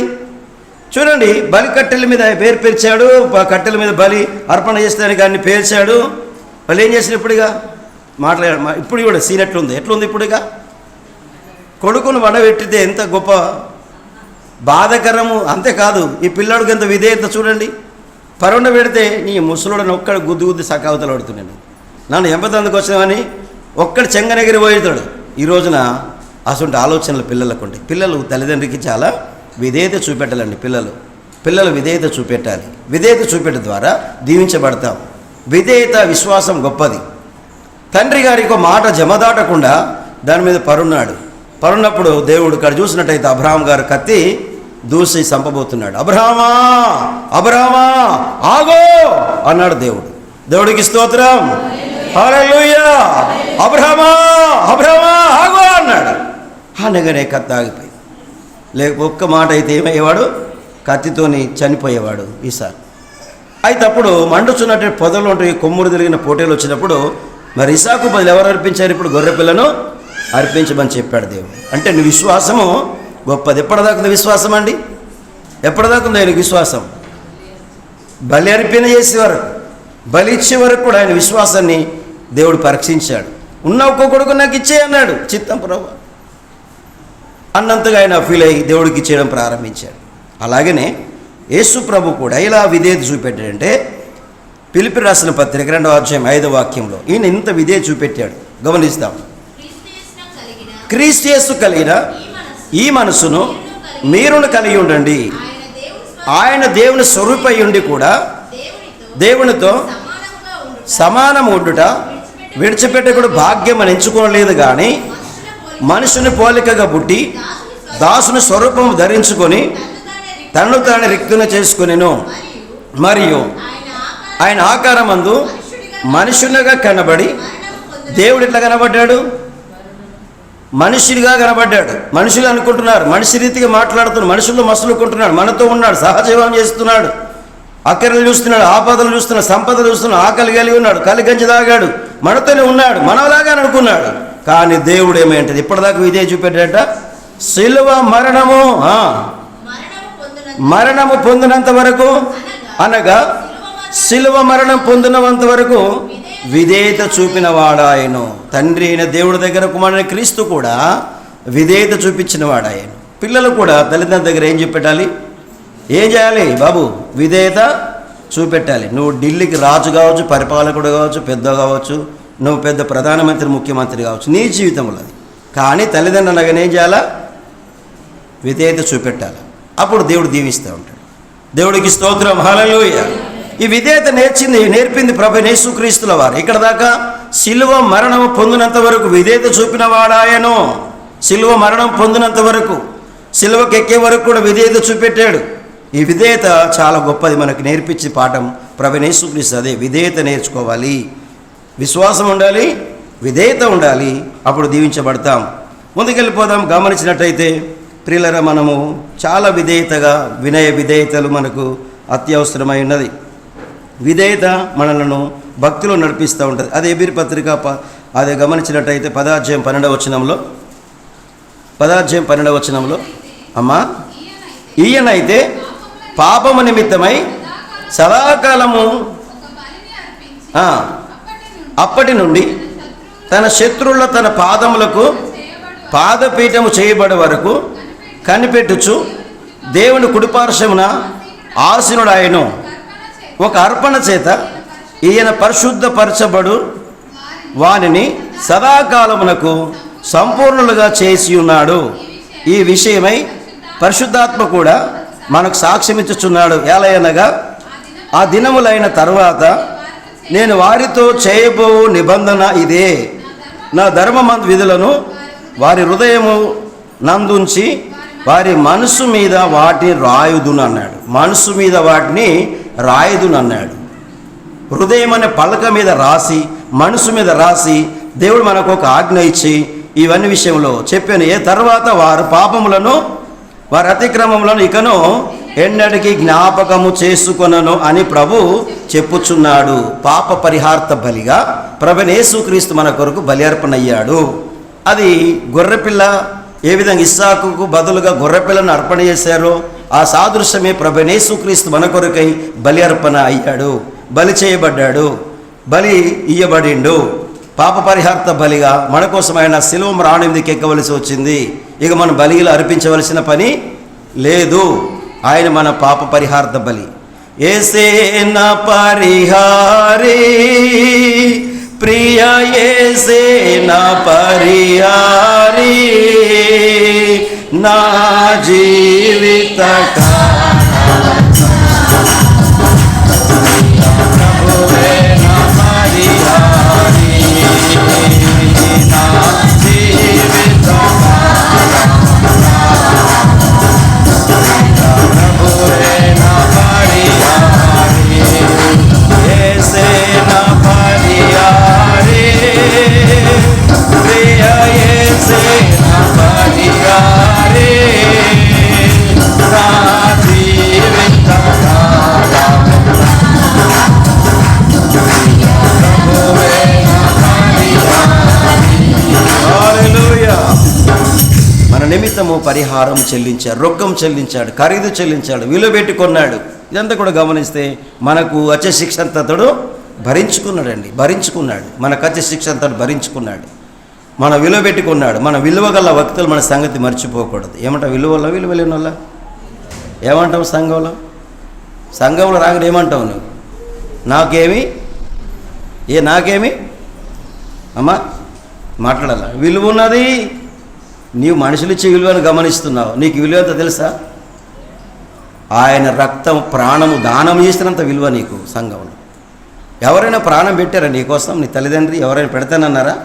చూడండి, బలి కట్టెల మీద పేరు పేర్చాడు, కట్టెల మీద బలి అర్పణ చేస్తానికి అన్ని పేర్చాడు. వాళ్ళు ఏం చేసిన ఇప్పుడుగా ఇప్పుడు కూడా సీన్ ఎట్లుంది ఇప్పుడుగా? కొడుకును వడబెట్టితే ఎంత గొప్ప బాధకరము. అంతేకాదు ఈ పిల్లాడికి ఎంత విధేయత చూడండి. పరుండ పెడితే నీ ముసలుడని ఒక్కడు గుద్దు సకావతలు పడుతున్నాడు. నన్ను ఎంపతందుకు వచ్చినామని ఒక్కడు చెంగనెగిరి పోయేతాడు. ఈ రోజున అసలు ఆలోచనలు పిల్లలకు ఉంటాయి. పిల్లలు తల్లిదండ్రికి చాలా విధేయత చూపెట్టాలండి. పిల్లలు విధేయత చూపెట్టాలి. విధేయత చూపెట్టడం ద్వారా దీవించబడతాం. విధేయత విశ్వాసం గొప్పది. తండ్రి గారికి మాట జమదాటకుండా దాని మీద పరున్నప్పుడు దేవుడు ఇక్కడ చూసినట్టయితే అబ్రహాం గారు కత్తి దూసి చంపబోతున్నాడు. అబ్రహామా ఆగో అన్నాడు దేవుడు. దేవుడికి స్తోత్రం, హల్లెలూయా. అబ్రహామా ఆగో అన్నాడు. అనగానే కత్తి ఆగిపోయింది. ఒక్క మాట అయితే ఏమయ్యేవాడు? కత్తితోని చనిపోయేవాడు ఈసారి. అయితే అప్పుడు మండుచున్నట్టు పొదలు ఉంటాయి, కొమ్ముడు తిరిగిన పోటీలు వచ్చినప్పుడు మరి ఇసాకు బదులు ఎవరు అర్పించారు? ఇప్పుడు గొర్రెపిల్లను అర్పించమని చెప్పాడు దేవుడు. అంటే నీ విశ్వాసము గొప్పది. ఎప్పటిదాకా విశ్వాసం అండి? ఎప్పటిదాకా ఉంది ఆయన విశ్వాసం? బలి అర్పణ చేసే వరకు, బలి ఇచ్చే వరకు కూడా ఆయన విశ్వాసాన్ని దేవుడు పరీక్షించాడు. ఉన్న ఒక్క కొడుకు నాకు ఇచ్చే అన్నాడు. చిత్తం ప్రభు అన్నంతగా ఆయన ఫీల్ అయ్యి దేవుడికి ఇచ్చేయడం ప్రారంభించాడు. అలాగనే యేసు ప్రభు కూడా ఇలా విధేయత చూపెట్టాడంటే ఫిలిప్పీ రాసిన పత్రిక 2వ అధ్యాయం 5వ వాక్యంలో ఈయన ఇంత విధేయత చూపెట్టాడు. గమనిస్తాం. క్రీస్తు యేసు కలిగిన ఈ మనసును మీరును కలిగి ఉండండి. ఆయన దేవుని స్వరూపై ఉండి కూడా దేవునితో సమానం ఉండుట విడిచిపెట్టకుడు భాగ్యం అని ఎంచుకోలేదు, కానీ మనుషుని పోలికగా పుట్టి దాసుని స్వరూపం ధరించుకొని తను తాను రిక్తున చేసుకునేను. మరియు ఆయన ఆకారమందు మనుషునిగా కనబడి, దేవుడు ఎట్లా కనబడ్డాడు? మనుషుడిగా కనబడ్డాడు. మనుషులు అనుకుంటున్నారు, మనిషి రీతిగా మాట్లాడుతున్నాడు, మనుషుల్లో మసులుకుంటున్నాడు, మనతో ఉన్నాడు, సహజీవనం చేస్తున్నాడు, అక్కరలు చూస్తున్నాడు, ఆపదలు చూస్తున్నాడు, సంపదలు చూస్తున్నాడు, ఆకలి కలిగి ఉన్నాడు, కలిగంజి తాగాడు, మనతోనే ఉన్నాడు, మనలాగా అనుకున్నాడు. కానీ దేవుడు ఏమైంటది? ఇప్పటిదాకా విధేయ చూపెట్టాడట. శిలువ మరణము పొందినంత వరకు, అనగా శిలువ మరణం పొందినంత వరకు విధేయత చూపిన వాడాయను. తండ్రి అయిన దేవుడి దగ్గర కుమారుని క్రీస్తు కూడా విధేయత చూపించిన వాడాయను. పిల్లలు కూడా తల్లిదండ్రుల దగ్గర ఏం చూపెట్టాలి? ఏం చేయాలి బాబు? విధేయత చూపెట్టాలి. నువ్వు ఢిల్లీకి రాజు కావచ్చు, పరిపాలకుడు కావచ్చు, పెద్ద కావచ్చు, నువ్వు పెద్ద ప్రధానమంత్రి ముఖ్యమంత్రి కావచ్చు, నీ జీవితంలో అది. కానీ తల్లిదండ్రులు అనగానే ఏం చేయాలా? విధేయత చూపెట్టాలి. అప్పుడు దేవుడు దీవిస్తూ ఉంటాడు. దేవుడికి స్తోత్రం, హల్లెలూయా. ఈ విధేయత నేర్పింది ప్రభువైన యేసుక్రీస్తుల వారు. ఇక్కడ దాకా సిలువ మరణం పొందినంత వరకు విధేయత చూపిన వాడాయను. సిలువ మరణం పొందినంత వరకు, సిలువకి ఎక్కే వరకు కూడా విధేయత చూపెట్టాడు. ఈ విధేయత చాలా గొప్పది, మనకు నేర్పించే పాఠం ప్రభువైన యేసుక్రీస్తు. అదే విధేయత నేర్చుకోవాలి, విశ్వాసం ఉండాలి, విధేయత ఉండాలి, అప్పుడు దీవించబడతాం. ముందుకెళ్ళిపోదాం. గమనించినట్టయితే ప్రియులరా, మనము చాలా విధేయతగా, వినయ విధేయతలు మనకు అత్యవసరమై ఉన్నది. విధేయత మనలను భక్తిలో నడిపిస్తూ ఉంటుంది. అదే ఎబిరి పత్రిక అదే గమనించినట్టయితే 10వ అధ్యాయం 12వ వచనంలో అమ్మా, ఈయనైతే పాపము నిమిత్తమై సదాకాలము అప్పటి నుండి తన శత్రువుల తన పాదములకు పాదపీఠము చేయబడే వరకు కనిపెట్టుచు దేవుని కుడిపార్శ్వమున ఆసీనుడాయెను. ఒక అర్పణ చేత ఈయన పరిశుద్ధపరచబడు వానిని సదాకాలమునకు సంపూర్ణులుగా చేసి ఉన్నాడు. ఈ విషయమై పరిశుద్ధాత్మ కూడా మనకు సాక్ష్యమిచ్చుచున్నాడు. ఎలయనగా ఆ దినములైన తర్వాత నేను వారితో చేయబో నిబంధన ఇదే, నా ధర్మమందు విధులను వారి హృదయము నందుంచి వారి మనసు మీద వాటిని రాయుదునన్నాడు. మనసు మీద వాటిని రాయుదునన్నాడు. హృదయం అనే పలక మీద రాసి, మనసు మీద రాసి దేవుడు మనకు ఒక ఆజ్ఞ ఇచ్చి ఇవన్నీ విషయంలో చెప్పాను. ఏ తర్వాత వారు పాపములను, వారి అతిక్రమములను ఇకను ఎన్నటికీ జ్ఞాపకము చేసుకొనను అని ప్రభు చెప్పుచున్నాడు. పాప పరిహార్థ బలిగా ప్రభువైన యేసుక్రీస్తు మన కొరకు బలి అర్పణ అయ్యాడు. అది గొర్రెపిల్ల ఏ విధంగా ఇస్సాకుకు బదులుగా గొర్రెపిల్లను అర్పణ చేశారో ఆ సాదృశ్యమే ప్రభువైన యేసుక్రీస్తు మన కొరకై బలి అర్పణ అయ్యాడు, బలి చేయబడ్డాడు, బలి ఇయ్యబడిండు. పాప పరిహార్థ బలిగా మన కోసం ఆయన శిలువ మ్రాణి మీదకి ఎక్కవలసి వచ్చింది. ఇక మనం బలిలు అర్పించవలసిన పని లేదు. ఆయన మన పాప పరిహార్థ బలి. యేసే నా పరిహారి, ప్రియ యేసే నా పరిహారి, నా జీవిత నిమిత్తము పరిహారం చెల్లించాడు, రొక్కం చెల్లించాడు, ఖరీదు చెల్లించాడు, విలువ పెట్టి కొన్నాడు. ఇదంతా కూడా గమనిస్తే మనకు వచ్చే శిక్ష అంతా అతడు భరించుకున్నాడండి, భరించుకున్నాడు. మనకు వచ్చే శిక్ష అంతా భరించుకున్నాడు, మన విలువ పెట్టుకున్నాడు. మన విలువ గల వ్యక్తులు మన సంగతి మర్చిపోకూడదు. ఏమంటావు? విలువ లేని వాళ్ళ ఏమంటావు? సంఘంలో రాగానే ఏమంటావు నువ్వు? నాకేమి అమ్మా మాట్లాడాల? విలువ ఉన్నది. నీవు మనుషులు ఇచ్చే విలువను గమనిస్తున్నావు. నీకు విలువ ఎంత తెలుసా? ఆయన రక్తం, ప్రాణము దానం చేసినంత విలువ నీకు సంఘంలో. ఎవరైనా ప్రాణం పెట్టారా నీకోసం? నీ తల్లిదండ్రి ఎవరైనా పెడతానన్నారా?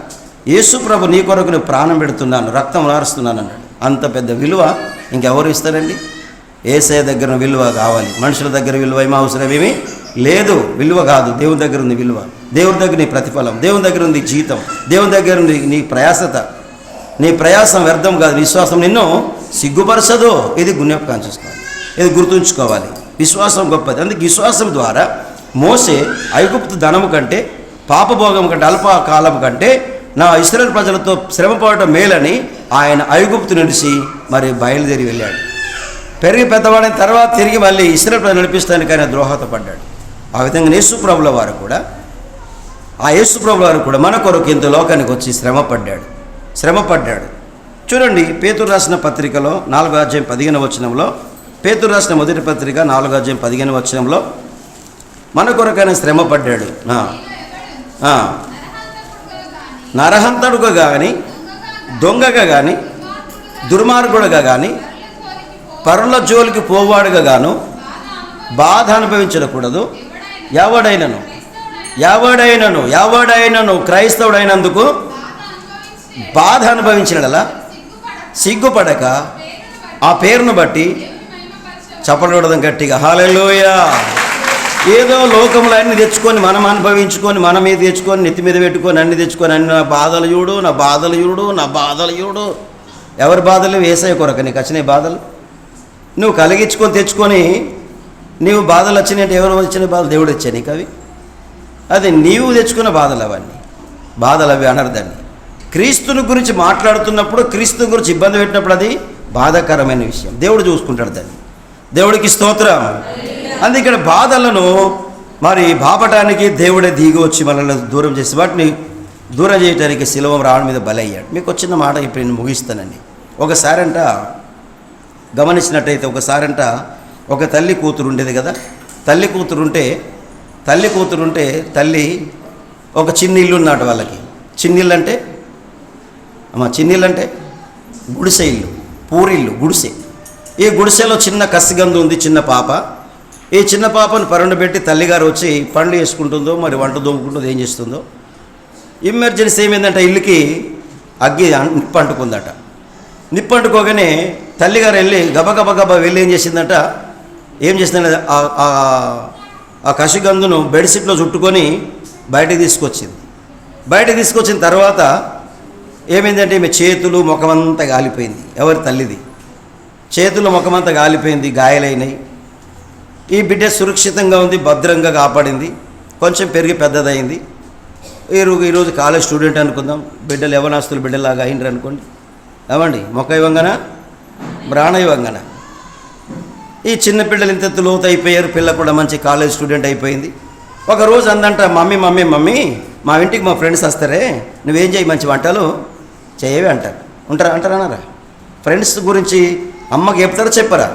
యేసు ప్రభు నీ కొరకు నేను ప్రాణం పెడుతున్నాను, రక్తం నారుస్తున్నాను అన్నాడు. అంత పెద్ద విలువ ఇంకెవరు ఇస్తారండి? యేసయ్య దగ్గర విలువ కావాలి. మనుషుల దగ్గర విలువ ఏమీ అవసరమేమీ లేదు. విలువ కాదు, దేవుని దగ్గర ఉంది విలువ. దేవుని దగ్గర నీ ప్రతిఫలం, దేవుని దగ్గర ఉంది జీతం, దేవుని దగ్గర ఉంది నీ ప్రయాసత. నీ ప్రయాసం వ్యర్థం కాదు. విశ్వాసం నిన్ను సిగ్గుపరచదు. ఇది జ్ఞాపకం చేసుకోవాలి, ఇది గుర్తుంచుకోవాలి. విశ్వాసం గొప్పది. అందుకే విశ్వాసం ద్వారా మోసే ఐగుప్తు ధనము కంటే, పాపభోగం కంటే, అల్పకాలం కంటే నా ఇశ్రాయేలు ప్రజలతో శ్రమపడటం మేలని ఆయన ఐగుప్తు నడిచి మరి బయలుదేరి వెళ్ళాడు. పెరిగి పెద్దవాడైన తర్వాత తిరిగి మళ్ళీ ఇశ్రాయేలు ప్రజలు నడిపిస్తానికి ఆయన ద్రోహత పడ్డాడు. ఆ విధంగా యేసుప్రభుల వారు కూడా మన కొరకు ఇంత లోకానికి వచ్చి శ్రమపడ్డాడు. చూడండి, పేతురు రాసిన పత్రికలో 4వ అధ్యాయం 15వ వచనంలో, పేతురు రాసిన మొదటి పత్రిక 4వ అధ్యాయం 15వ వచనంలో మన కొరకైనా శ్రమపడ్డాడు. నరహంతడుగా కానీ, దొంగగా కానీ, దుర్మార్గుడుగా కానీ, పరుల జోలికి పోవాడుగా గాను బాధ అనుభవించకూడదు. ఎవడైనను క్రైస్తవుడైనందుకు బాధ అనుభవించినలా సిగ్గుపడక ఆ పేరును బట్టి చప్పడడం గట్టిగా హల్లెలూయా. ఏదో లోకంలో అన్ని తెచ్చుకొని మనం అనుభవించుకొని మన మీద తెచ్చుకొని నెత్తి మీద పెట్టుకొని అన్ని తెచ్చుకొని అన్ని నా బాధలు చూడు. ఎవరి బాధలు? యేసయ్య కొరకు నీకు వచ్చినాయి బాధలు. నువ్వు కలిగించుకొని తెచ్చుకొని నీవు బాధలు వచ్చినాయంటే ఎవరు వచ్చిన బాధలు? దేవుడు వచ్చాయి నీకు అవి. అది నీవు తెచ్చుకున్న బాధలు అవి అనర్దాన్ని. క్రీస్తుని గురించి మాట్లాడుతున్నప్పుడు, క్రీస్తు గురించి ఇబ్బంది పెట్టినప్పుడు అది బాధాకరమైన విషయం. దేవుడు చూసుకుంటాడు దాన్ని. దేవుడికి స్తోత్రం. అందుకే ఇక్కడ బాధలను మరి బాపటానికి దేవుడే దిగి వచ్చి మనల్ని దూరం చేసి వాటిని దూరం చేయడానికి శిలువ రావడం మీద బలయ్యాడు. మీకు వచ్చిన మాట ఇప్పుడు నేను ముగిస్తానండి. ఒకసారంట గమనించినట్టయితే ఒక తల్లి కూతురు ఉండేది కదా. తల్లి కూతురుంటే తల్లి ఒక చిన్న ఇల్లు ఉన్నాడు వాళ్ళకి. చిన్నిల్లు అంటే గుడిసె ఇల్లు, పూరిల్లు, గుడిసె. ఈ గుడిసెలో చిన్న కసిగందు ఉంది, చిన్న పాప. ఈ చిన్న పాపను పరుండబెట్టి తల్లిగారు వచ్చి పనులు చేసుకుంటుందో మరి వంట దోముకుంటుందో ఏం చేస్తుందో. ఎమర్జెన్సీ ఏమైందంటే ఇల్లుకి అగ్గి నిప్పంటుకోగానే తల్లిగారు వెళ్ళి గబగబ వెళ్ళి ఏం చేసిందంటే ఆ కసిగందును బెడ్షీట్లో చుట్టుకొని బయటకు తీసుకొచ్చిన తర్వాత ఏమైందంటే ఈమె చేతులు ముఖమంతా కాలిపోయింది. ఎవరి తల్లిది చేతులు ముఖమంతా కాలిపోయింది, గాయాలైనాయి. ఈ బిడ్డ సురక్షితంగా ఉంది, భద్రంగా కాపాడింది. కొంచెం పెరిగి పెద్దదైంది. ఈరోజు కాలేజ్ స్టూడెంట్ అనుకుందాం. బిడ్డలు యవనాస్తులు బిడ్డలాగా అయినరు అనుకోండి. ఏమండి? మొక్క ఇవ్వంగానా ప్రాణ ఇవ్వంగానా. ఈ చిన్న పిల్లలు ఇంత లోతు అయిపోయారు. పిల్ల కూడా మంచి కాలేజ్ స్టూడెంట్ అయిపోయింది. ఒకరోజు అందంట, మమ్మీ మా ఇంటికి మా ఫ్రెండ్స్ వస్తారే, నువ్వేం చేయి మంచి వంటలు చేయవే అంటారా? ఫ్రెండ్స్ గురించి అమ్మకి చెప్తారా చెప్పరా?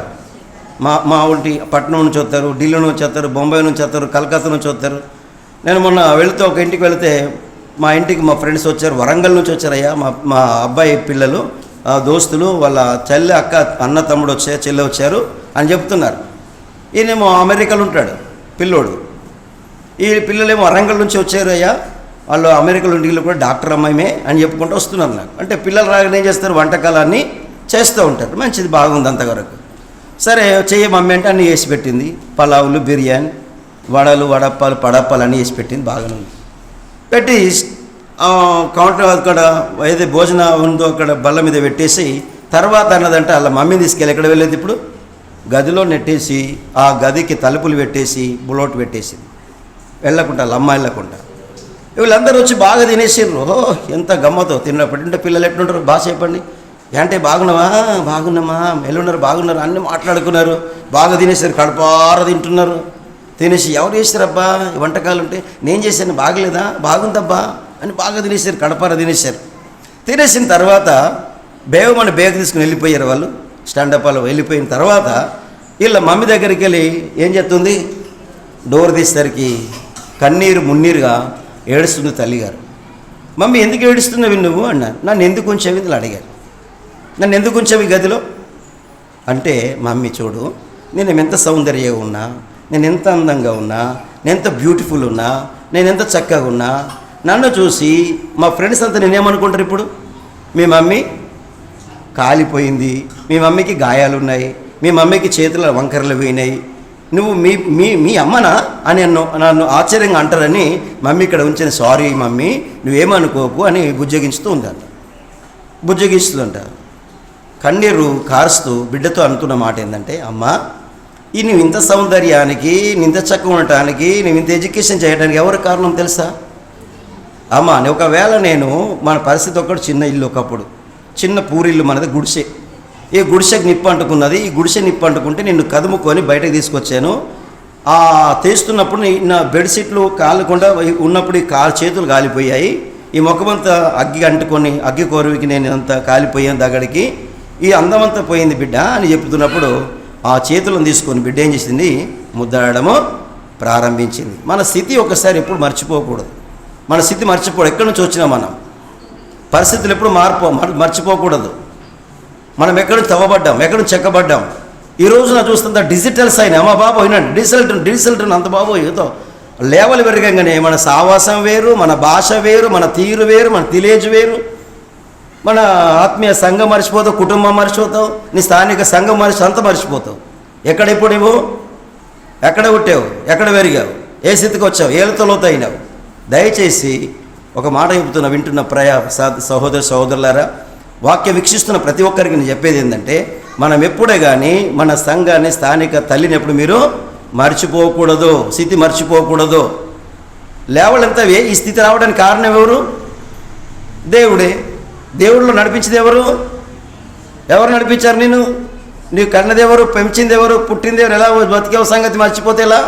మా ఒంటి పట్నం నుంచి వస్తారు, ఢిల్లీ నుంచి వస్తారు, బొంబాయి నుంచి వస్తారు, కలకత్తా నుంచి వస్తారు. నేను మొన్న ఒక ఇంటికి వెళితే మా ఇంటికి మా ఫ్రెండ్స్ వచ్చారు, వరంగల్ నుంచి వచ్చారయ్యా. మా అబ్బాయి పిల్లలు దోస్తులు వాళ్ళ చెల్లె అక్క అన్న తమ్ముడు వచ్చారు, చెల్లె వచ్చారు అని చెప్తున్నారు. ఈయనేమో అమెరికాలో ఉంటాడు పిల్లోడు. ఈ పిల్లలేమో వరంగల్ నుంచి వచ్చారు అయ్యా, వాళ్ళు అమెరికాలో ఇంటికి కూడా డాక్టర్ అమ్మాయిమే అని చెప్పుకుంటూ వస్తున్నారు నాకు. అంటే పిల్లలు రాగానే ఏం చేస్తారు, వంటకాలన్నీ చేస్తూ ఉంటారు. మంచిది, బాగుంది అంతవరకు. సరే చెయ్యి మమ్మీ అంటే అన్నీ వేసి పెట్టింది. పలావులు, బిర్యానీ, వడలు, వడప్పాలు, పడప్పాలు అన్నీ వేసి పెట్టింది. బాగానే ఉంది. పెట్టి కౌంటర్ అక్కడ ఏదైతే భోజనం ఉందో అక్కడ బల్ల మీద పెట్టేసి తర్వాత అన్నదంటే వాళ్ళ మమ్మీని తీసుకెళ్ళి ఎక్కడ వెళ్ళేది ఇప్పుడు గదిలో నెట్టేసి ఆ గదికి తలుపులు పెట్టేసి బులోట్ పెట్టేసింది. వెళ్ళకుండా అమ్మ వెళ్ళకుండా. వీళ్ళందరూ వచ్చి బాగా తినేసారు. ఎంత గమ్మతో తిన్నప్పుడు. పిల్లలు ఎట్లుంటారు బాగా చెప్పండి. అంటే బాగున్నామా ఎల్లున్నారు బాగున్నారు అన్నీ మాట్లాడుకున్నారు. బాగా తినేసారు, కడపార తింటున్నారు. తినేసి ఎవరు చేశారబ్బా ఈ వంటకాలు ఉంటే నేను చేశాను, బాగలేదా, బాగుందబ్బా అని బాగా తినేసారు, కడపార తినేసారు. తినేసిన తర్వాత బేగమని బేగ తీసుకుని వెళ్ళిపోయారు వాళ్ళు. స్టాండప్ వాళ్ళు వెళ్ళిపోయిన తర్వాత వీళ్ళ మమ్మీ దగ్గరికి వెళ్ళి ఏం చెప్తుంది, డోర్ తీసేసరికి కన్నీరు మున్నీరుగా ఏడుస్తుంది తల్లిగారు. మమ్మీ ఎందుకు ఏడుస్తున్నావు నువ్వు అన్నారు. నన్ను ఎందుకు ఉంచావు ఇలా అడిగారు. నన్ను ఎందుకు ఉంచావు గదిలో అంటే, మమ్మీ చూడు నేను ఎంత సౌందర్యంగా ఉన్నా, నేను ఎంత అందంగా ఉన్నా, నేను ఎంత బ్యూటిఫుల్ ఉన్నా, నేను ఎంత చక్కగా ఉన్నా, నన్ను చూసి మా ఫ్రెండ్స్ అంతా నేనేమనుకుంటారు ఇప్పుడు, మీ మమ్మీ కాలిపోయింది, మీ మమ్మీకి గాయాలు ఉన్నాయి, మీ మమ్మీకి చేతుల వంకరలు పోయినాయి, నువ్వు మీ అమ్మనా అని నన్ను ఆశ్చర్యంగా అంటారని మమ్మీ ఇక్కడ ఉంచిన. సారీ మమ్మీ నువ్వేమనుకోకు అని బుజ్జగిస్తుందంట. కన్నీరు కారుస్తూ బిడ్డతో అనుకున్న మాట ఏంటంటే, అమ్మ ఈ నువ్వు ఇంత సౌందర్యానికి, ఇంత చక్కగా ఉండటానికి, నువ్వు ఇంత ఎడ్యుకేషన్ చేయడానికి ఎవరు కారణం తెలుసా అమ్మ? ఒకవేళ మన పరిస్థితి ఒకటి చిన్న ఇల్లు, ఒకప్పుడు చిన్న పూరిల్లు మనది, గుడిసె. ఈ గుడిసెకి నిప్పు అంటుకున్నది. ఈ గుడిసె నిప్పు అంటుకుంటే నిన్ను కదుముకొని బయటకు తీసుకొచ్చాను. తీస్తున్నప్పుడు నా బెడ్షీట్లు కాలకుండా ఉన్నప్పుడు ఈ చేతులు కాలిపోయాయి, ఈ ముఖమంతా అగ్గి అంటుకొని అగ్గి కోరువికి నేను అంతా కాలిపోయాను దగ్గరికి, ఈ అందమంతా పోయింది బిడ్డ అని చెప్తున్నప్పుడు ఆ చేతులను తీసుకొని బిడ్డ ఏం చేసింది, ముద్దాడము ప్రారంభించింది. మన స్థితి ఒకసారి ఎప్పుడు మర్చిపోకూడదు. మన స్థితి మర్చిపోవడం, ఎక్కడి నుంచి వచ్చినా మనం పరిస్థితులు ఎప్పుడు మర్చిపోకూడదు. మనం ఎక్కడి నుంచి తవ్వబడ్డాం, ఎక్కడి నుంచి చెక్కబడ్డాం. ఈ రోజున చూస్తుందా డిజిటల్ సైన్, అమ్మ బాబు వినండి, డిజిటల్ అంత బాబు ఏదో లేవలు పెరగంగానే మన సావాసం వేరు, మన భాష వేరు, మన తీరు వేరు, మన తిలేజు వేరు, మన ఆత్మీయ సంఘం మర్చిపోతావు, కుటుంబం మర్చిపోతావు, నీ స్థానిక సంఘం అంతా మర్చిపోతావు. ఎప్పుడు నువ్వు ఎక్కడ పుట్టావు, ఎక్కడ పెరిగావు, ఏ స్థితికి వచ్చావు, ఏళ్ళతో లోతు అయినావు. దయచేసి ఒక మాట చెబుతున్నా, వింటున్న సహోదరులారా, వాక్య వీక్షిస్తున్న ప్రతి ఒక్కరికి నేను చెప్పేది ఏంటంటే, మనం ఎప్పుడే కానీ మన సంఘాన్ని, స్థానిక తల్లిని ఎప్పుడు మీరు మర్చిపోకూడదు, స్థితి మర్చిపోకూడదు. లేవలంతా ఈ స్థితి రావడానికి కారణం ఎవరు? దేవుడే. దేవుడిలో నడిపించింది ఎవరు? నడిపించారు నేను? నీవు కన్నది ఎవరు? పెంచింది ఎవరు? పుట్టింది ఎవరు? ఎలా బతికేవ సంగతి మర్చిపోతే ఎలా?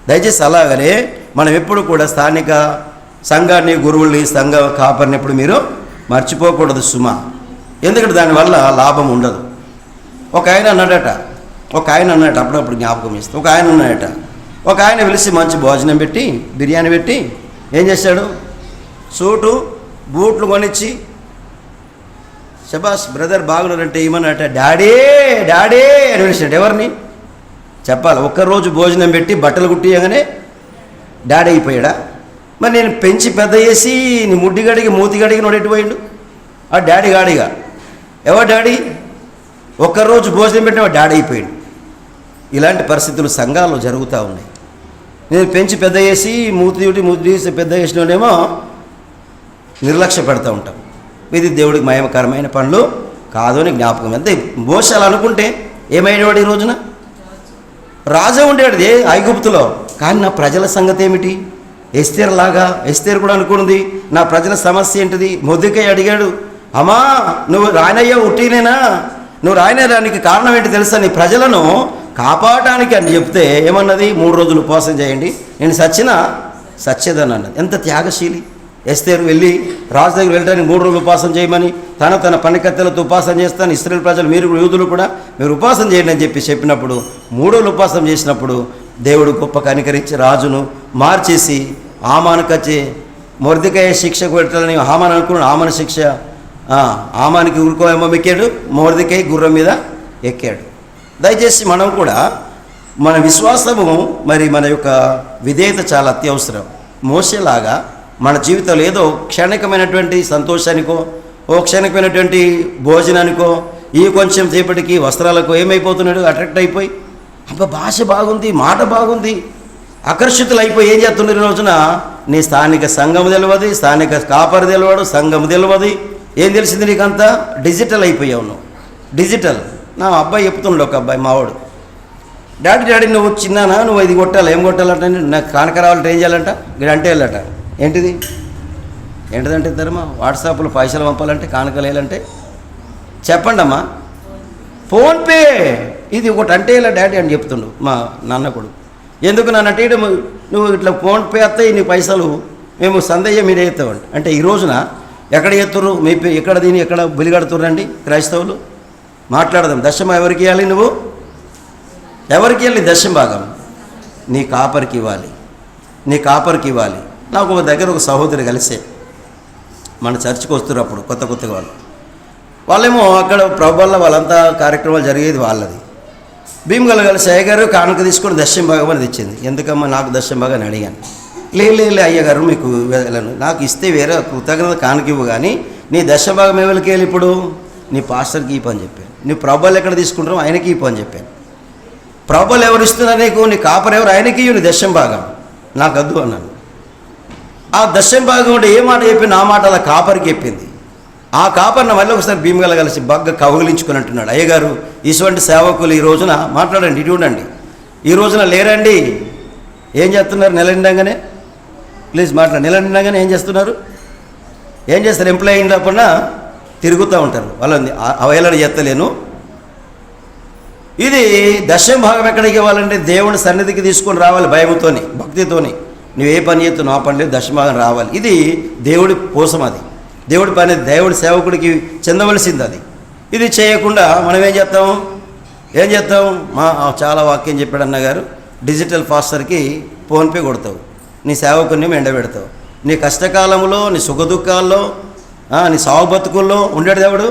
దయచేసి అలాగనే మనం ఎప్పుడు కూడా స్థానిక సంఘాన్ని, గురువుల్ని, సంఘ కాపరిని ఎప్పుడు మీరు మర్చిపోకూడదు సుమా. ఎందుకంటే దానివల్ల లాభం ఉండదు. ఒక ఆయన అన్నాడట, అప్పుడప్పుడు జ్ఞాపకం ఇస్తే, ఒక ఆయన పిలిచి మంచి భోజనం పెట్టి, బిర్యానీ పెట్టి ఏం చేశాడు? సూటు బూట్లు కొనిచ్చి, శబాష్ బ్రదర్ బాగున్నారంటే ఏమన్నట, డాడీ డాడీ అని పిలిచాడు. ఎవరిని చెప్పాలి? ఒక్కరోజు భోజనం పెట్టి బట్టలు కుట్టియగానే డాడీ అయిపోయాడా? మరి నేను పెంచి పెద్ద చేసి నీ ముడ్డి గడిగి మూతి గడిగి నోడెట్టు పోయిండు ఆ డాడీ గాడిగా. ఎవరు డాడీ? ఒక్కరోజు భోజనం పెట్టిన డాడీ అయిపోయాడు. ఇలాంటి పరిస్థితులు సంఘాల్లో జరుగుతూ ఉన్నాయి. నేను పెంచి పెద్ద చేసి మూతి చేసి పెద్ద చేసినోడేమో నిర్లక్ష్య పెడతా ఉంటాం. ఇది దేవుడికి మహిమకరమైన పనులు కాదు అని జ్ఞాపకం. అంతే మోసాలు అనుకుంటే ఏమైనవాడు? ఈ రోజున రాజా ఉండేది ఐగుప్తులో, కానీ నా ప్రజల సంగతి ఏమిటి? ఎస్తేరు కూడా అనుకున్నది, నా ప్రజల సమస్య ఏంటిది? మొద్దుకై అడిగాడు, అమ్మా నువ్వు రాయనయ్యా ఉట్టినేనా? నువ్వు రాయనడానికి కారణం ఏంటి తెలుసా? నీ ప్రజలను కాపాడటానికి అని చెప్తే ఏమన్నది? 3 రోజులు ఉపవాసం చేయండి, నేను సచ్చేదని అన్నది. ఎంత త్యాగశీలి! ఎస్తేరు వెళ్ళి రాజు దగ్గర వెళ్ళడానికి 3 రోజులు ఉపవాసం చేయమని, తన పనికత్తెలతో ఉపవాసం చేస్తాను, ఇశ్రాయేలు ప్రజలు మీరు యూదులు కూడా మీరు ఉపవాసం చేయండి అని చెప్పినప్పుడు 3 రోజులు ఉపవాసం చేసినప్పుడు దేవుడు గొప్ప కనికరించి రాజును మార్చేసి హామానుకొచ్చి మొర్దెకై శిక్షకు పెట్టాలని హామాను అనుకున్నాడు. హామానికి ఊరుకోమో ఎక్కాడు, మొర్దెకై గుర్రం మీద ఎక్కాడు. దయచేసి మనం కూడా మన విశ్వాసము, మరి మన యొక్క విధేయత చాలా అత్యవసరం. మోసేలాగా మన జీవితంలో ఏదో క్షణికమైనటువంటి సంతోషానికో, క్షణికమైనటువంటి భోజనానికో, కొంచెం సేపటికి వస్త్రాలకు ఏమైపోతున్నాడు? అట్రాక్ట్ అయిపోయి, అబ్బా భాష బాగుంది, మాట బాగుంది, ఆకర్షితులు అయిపోయి ఏం చేస్తున్నారు? ఈ రోజున నీ స్థానిక సంఘం తెలియదు, స్థానిక కాపరి తెలియడు, సంఘం తెలియదు. ఏం తెలిసింది నీకంతా? డిజిటల్ అయిపోయావు నువ్వు. డిజిటల్. నా అబ్బాయి చెప్తున్నాడు, ఒక అబ్బాయి మావాడు, డాడీ నువ్వు చిన్నానా, నువ్వు ఇది కొట్టాలి, ఏం కొట్టాలంటే నాకు కానుక రావాలంటే ఏం చేయాలంట? అంటే వెళ్ళట. ఏంటిదంటే ధర్మ వాట్సాప్లో పైసలు పంపాలంటే, కానుకలు వేయాలంటే చెప్పండి అమ్మా, ఫోన్పే ఇది ఒకటి అంటే ఇలా డాడీ అని చెప్తుండు మా నాన్న కొడుకు. ఎందుకు నాన్న అంటే నువ్వు ఇట్లా ఫోన్పే వస్తాయి నీ పైసలు, మేము సందేహం మీరు వేస్తామండి అంటే ఈ రోజున ఎక్కడ చేస్తుర్రు? ఎక్కడ దీన్ని ఎక్కడ బలిగడుతుర్రండి క్రైస్తవులు? మాట్లాడదాం. దశమ ఎవరికి ఇవ్వాలి? నువ్వు ఎవరికి ఇవ్వాలి దశమ భాగం? నీ కాపరికి ఇవ్వాలి. నాకు ఒక దగ్గర ఒక సహోదరి కలిసే మన చర్చికి వస్తున్నారు. అప్పుడు కొత్తగా వాళ్ళేమో అక్కడ ప్రభువల్ల వాళ్ళంతా కార్యక్రమాలు జరిగేది వాళ్ళది. భీమగల కలిసి అయ్యగారు కానుక తీసుకొని దశమ భాగం అని తెచ్చింది. ఎందుకమ్మా నాకు దశమ భాగం అని అడిగాను. లే అయ్యగారు మీకు వెళ్ళను, నాకు ఇస్తే వేరే కృతజ్ఞత కానుక ఇవ్వు, కానీ నీ దశమ భాగం ఎవరికి వెళ్ళి ఇప్పుడు నీ పాస్టర్కి ఇవ్వు అని చెప్పాను. నీ ప్రభువులు ఎక్కడ తీసుకుంటారో ఆయనకి ఇవ్వు అని చెప్పాను. ప్రభువులు ఎవరు ఇస్తున్నారు నీకు? నీ కాపర్ ఎవరు? ఆయనకి ఇవ్వు నీ దశమ భాగం, నాకు వద్దు అన్నాను. ఆ దశమ భాగం ఉంటే ఏ మాట చెప్పింది? ఆ మాట అలా కాపరికి చెప్పింది. ఆ కాపర్ని మళ్ళీ ఒకసారి భీమగల కలిసి బాగా కౌగిలించుకుని అంటున్నాడు, అయ్యగారు ఇటువంటి సేవకులు ఈ రోజున మాట్లాడండి, ఇటు ఉండండి, ఈ రోజున లేరండి. ఏం చేస్తున్నారు? నెల నిండగానే ప్లీజ్ మాట్లాడు. నెల నిండగానే ఏం చేస్తున్నారు? ఎంప్లాయీ అయినప్పుడన్నా తిరుగుతూ ఉంటారు. వాళ్ళని అవహేళన చేస్తలేను. ఇది దశమ భాగం ఎక్కడికి ఇవ్వాలంటే దేవుని సన్నిధికి తీసుకొని రావాలి, భయముతోని, భక్తితోని. నువ్వు ఏ పని చేస్తున్నావు ఆ పని లేదు, దశమ భాగం రావాలి. ఇది దేవుడి కోసం, అది దేవుడి పని, దేవుడి సేవకుడికి చెందవలసింది అది. ఇది చేయకుండా మనం ఏం చేస్తాం? చాలా వాక్యం చెప్పాడు అన్నగారు, డిజిటల్ ఫాస్టర్కి ఫోన్పే కొడతావు, నీ సేవకుని ఎండబెడతావు. నీ కష్టకాలంలో, నీ సుఖదుఖాల్లో, నీ సాగు బతుకుల్లో ఉండేది ఎవడు?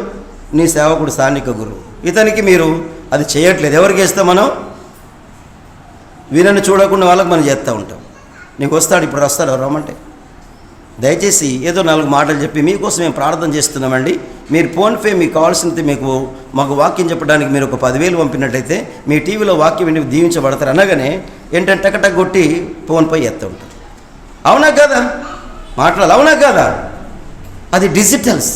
నీ సేవకుడు, స్థానిక గురువు. ఇతనికి మీరు అది చేయట్లేదు. ఎవరికి చేస్తాం మనం? వీళ్ళని చూడకుండా వాళ్ళకి మనం చేస్తూ ఉంటాం. నీకు వస్తాడు, ఇప్పుడు వస్తాడు రమ్మంటే. దయచేసి ఏదో 4 మాటలు చెప్పి మీకోసం మేము ప్రార్థన చేస్తున్నామండి. మీరు ఫోన్పే మీకు కావాల్సింది మాకు వాక్యం చెప్పడానికి మీరు ఒక 10,000 పంపినట్టయితే మీ టీవీలో వాక్యం విని దీవించబడతారు అనగానే ఏంటంటే టకటక్ కొట్టి ఫోన్పై ఎత్తా ఉంటారు. అవునా కదా? మాట్లాడాలి, అవునా కదా? అది డిజిటల్స్.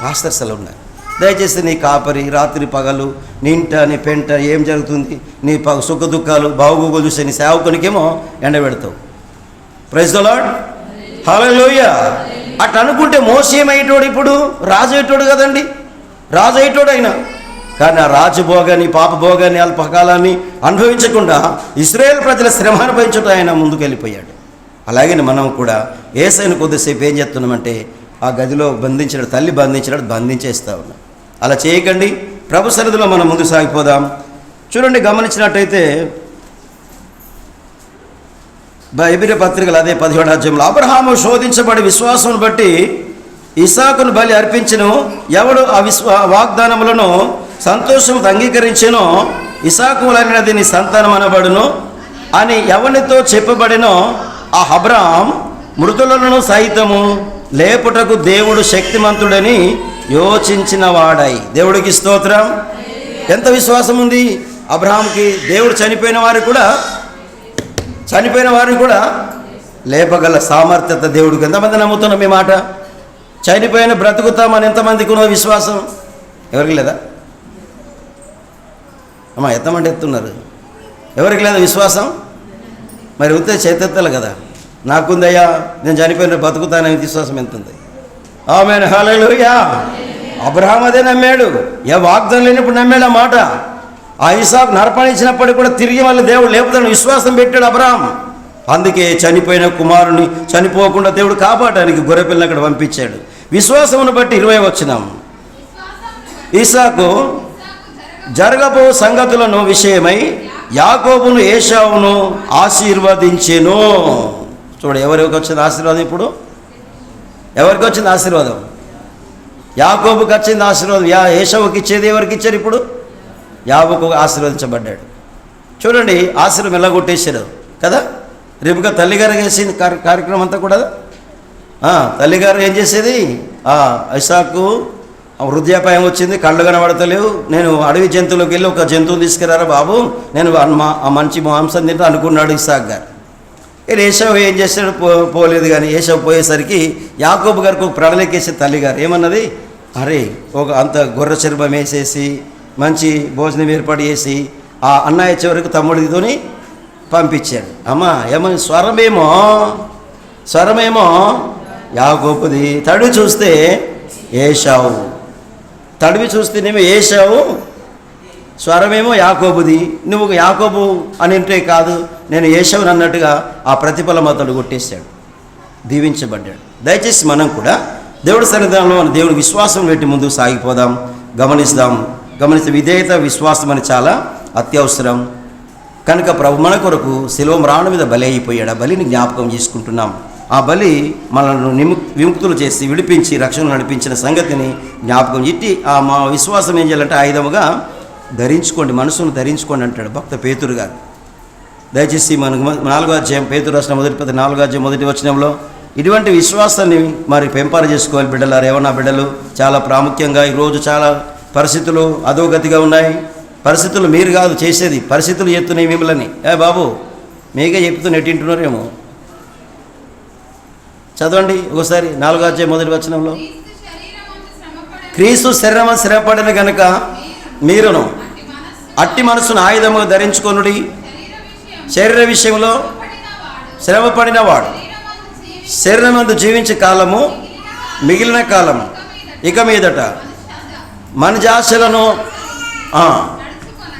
పాస్టర్స్ అలా ఉన్నారు. దయచేసి నీ కాపరి రాత్రి పగలు నీ ఇంట నీ పెంట ఏం జరుగుతుంది, నీ సుఖ దుఃఖాలు బాగోగులు చూసే నీ సేవకునికేమో ఎండబెడతావు. ప్రైజ్ ది లార్డ్, హల్లెలూయా. అట్లా అనుకుంటే మోషే ఏమయ్యేటోడు, ఇప్పుడు రాజు అయ్యేటోడు కదండి, రాజు అయ్యేటోడు అయినా. కానీ ఆ రాజభోగాన్ని పాపభోగాన్ని అల్పకాలాన్ని అనుభవించకుండా ఇశ్రాయేలు ప్రజల శ్రమ అనుభవించుట ఆయన ముందుకు వెళ్ళిపోయాడు. అలాగే మనం కూడా యేసయ్యను కొద్దిసేపు ఏం చేస్తున్నామంటే ఆ గదిలో బంధించినట్టు, తల్లి బంధించినట్టు బంధించేస్తూ ఉన్నాం. అలా చేయకండి. ప్రభు సన్నిధిలో మనం ముందుకు సాగిపోదాం. చూడండి, గమనించినట్టయితే ఎబ్రీ పత్రికలు అదే 17వ అధ్యాయంలో అబ్రహాము శోధించబడి విశ్వాసం బట్టి ఇస్సాకును బలి అర్పించెను. ఎవడు ఆ వాగ్దానములను సంతోషంతో అంగీకరించెనో ఇస్సాకు వలనది నీ సంతానం అనబడును అని ఎవరితో చెప్పబడినో ఆ అబ్రహాము మృతులను సైతము లేపుటకు దేవుడు శక్తిమంతుడని యోచించిన వాడై. దేవుడికి స్తోత్రం. ఎంత విశ్వాసం ఉంది అబ్రహాంకి! దేవుడు చనిపోయిన వారిని కూడా లేపగల సామర్థ్యత దేవుడికి. ఎంతమంది నమ్ముతున్నాం మీ మాట? చనిపోయిన బ్రతుకుతామని ఎంతమందికి ఉన్న విశ్వాసం? ఎవరికి లేదా అమ్మా? ఎంతమంది ఎత్తున్నారు? ఎవరికి లేదా విశ్వాసం? మరి ఉంటే చేతెత్తాలి కదా. నాకుందయ్యా, నేను చనిపోయిన బతుకుతానని విశ్వాసం ఎంత ఉంది? ఆమేన్, హల్లెలూయా. అబ్రహాం అదే నమ్మాడు. ఏ వాగ్దానం లేనప్పుడు నమ్మాడు ఆ మాట. ఆ ఇస్సాకు నరపణించినప్పటికీ కూడా తిరిగి మళ్ళీ దేవుడు లేపుతాడని విశ్వాసం పెట్టాడు అబ్రహాం. అందుకే చనిపోయిన కుమారుని చనిపోకుండా దేవుడు కాపాడడానికి గొర్రెపిల్లని అక్కడ పంపించాడు. విశ్వాసమును బట్టి 20వ వచనం, ఇస్సాకు జరగబో సంగతులను విషయమై యాకోబును ఏశావును ఆశీర్వదించెను. చూడు, ఎవరికి వచ్చింది ఆశీర్వాదం? ఇప్పుడు ఎవరికి వచ్చింది ఆశీర్వాదం? యాకోబుకి వచ్చింది ఆశీర్వాదం. ఏశావుకి ఇచ్చేది ఎవరికి ఇచ్చారు? ఇప్పుడు యాకోబు ఆశీర్వదించబడ్డాడు. చూడండి, ఆశీర్వాదం ఎలా కొట్టేశారు కదా. రిబ్కా తల్లిగారు చేసింది కార్యక్రమం అంతా కూడా. తల్లిగారు ఏం చేసేది, ఇస్సాకు వృద్ధాపాయం వచ్చింది, కళ్ళు కనబడతలేవు, నేను అడవి జంతువులోకి వెళ్ళి ఒక జంతువుని తీసుకురారా బాబు, నేను మంచి మాంసం తింటా అనుకున్నాడు ఇస్సాకు గారు. ఏశావు ఏం చేశాడు? పోలేదు. కానీ ఏశావు పోయేసరికి యాకోబు గారికి ఒక ప్రణాళిక వేసి తల్లిగారు ఏమన్నది, అరే అంత గొర్రె చర్మం వేసేసి మంచి భోజనం ఏర్పాటు చేసి ఆ అన్నయ్య చివరికి తమ్ముడితోని పంపించాడు. అమ్మా ఏమని స్వరమేమో యాకోబుది, తడివి చూస్తే ఏశావు, తడివి చూస్తేనేమో ఏశావు, స్వరమేమో యాకోబుది. నువ్వు యాకోబు అని అంటే కాదు, నేను ఏశావుని అన్నట్టుగా ఆ ప్రతిఫలం అతడు కొట్టేశాడు, దీవించబడ్డాడు. దయచేసి మనం కూడా దేవుడి సన్నిధానంలో మన దేవుడి విశ్వాసం పెట్టి ముందుకు సాగిపోదాం. గమనిస్తే విధేయత, విశ్వాసం అని చాలా అత్యవసరం. కనుక ప్రభు మన కొరకు శిలువ మ్రాణం మీద బలి అయిపోయాడు. ఆ బలిని జ్ఞాపకం చేసుకుంటున్నాం. ఆ బలి మనల్ని విముక్తులు చేసి విడిపించి రక్షణ నడిపించిన సంగతిని జ్ఞాపకం ఇట్టి మా విశ్వాసం ఏం చేయాలంటే ఆయుధముగా ధరించుకోండి, మనసును ధరించుకోండి అంటాడు భక్త పేతురు గారు. దయచేసి మనకు 4వ అధ్యాయం, పేతురు రాసిన 4వ అధ్యాయం 1వ వచనంలో ఇటువంటి విశ్వాసాన్ని మరి పెంపారు చేసుకోవాలి బిడ్డలారు. ఏమన్నా బిడ్డలు చాలా ప్రాముఖ్యంగా ఈరోజు చాలా పరిస్థితులు అధోగతిగా ఉన్నాయి. పరిస్థితులు మీరు కాదు చేసేది, పరిస్థితులు చెప్తున్నాయి మిమ్మల్ని. బాబు మీకే చెప్తూ నెట్టింటున్నారేమో. చదవండి ఒకసారి 4వ అధ్యాయం 1వ వచనంలో, క్రీస్తు శరీరము శ్రమపడిన గనుక మీరును అట్టి మనసును ఆయుధముగా ధరించుకొనుడి. శరీర విషయంలో శ్రమపడిన వాడు శరీరమందు జీవించే కాలము మిగిలిన కాలము ఇక మీదట మనజాశలను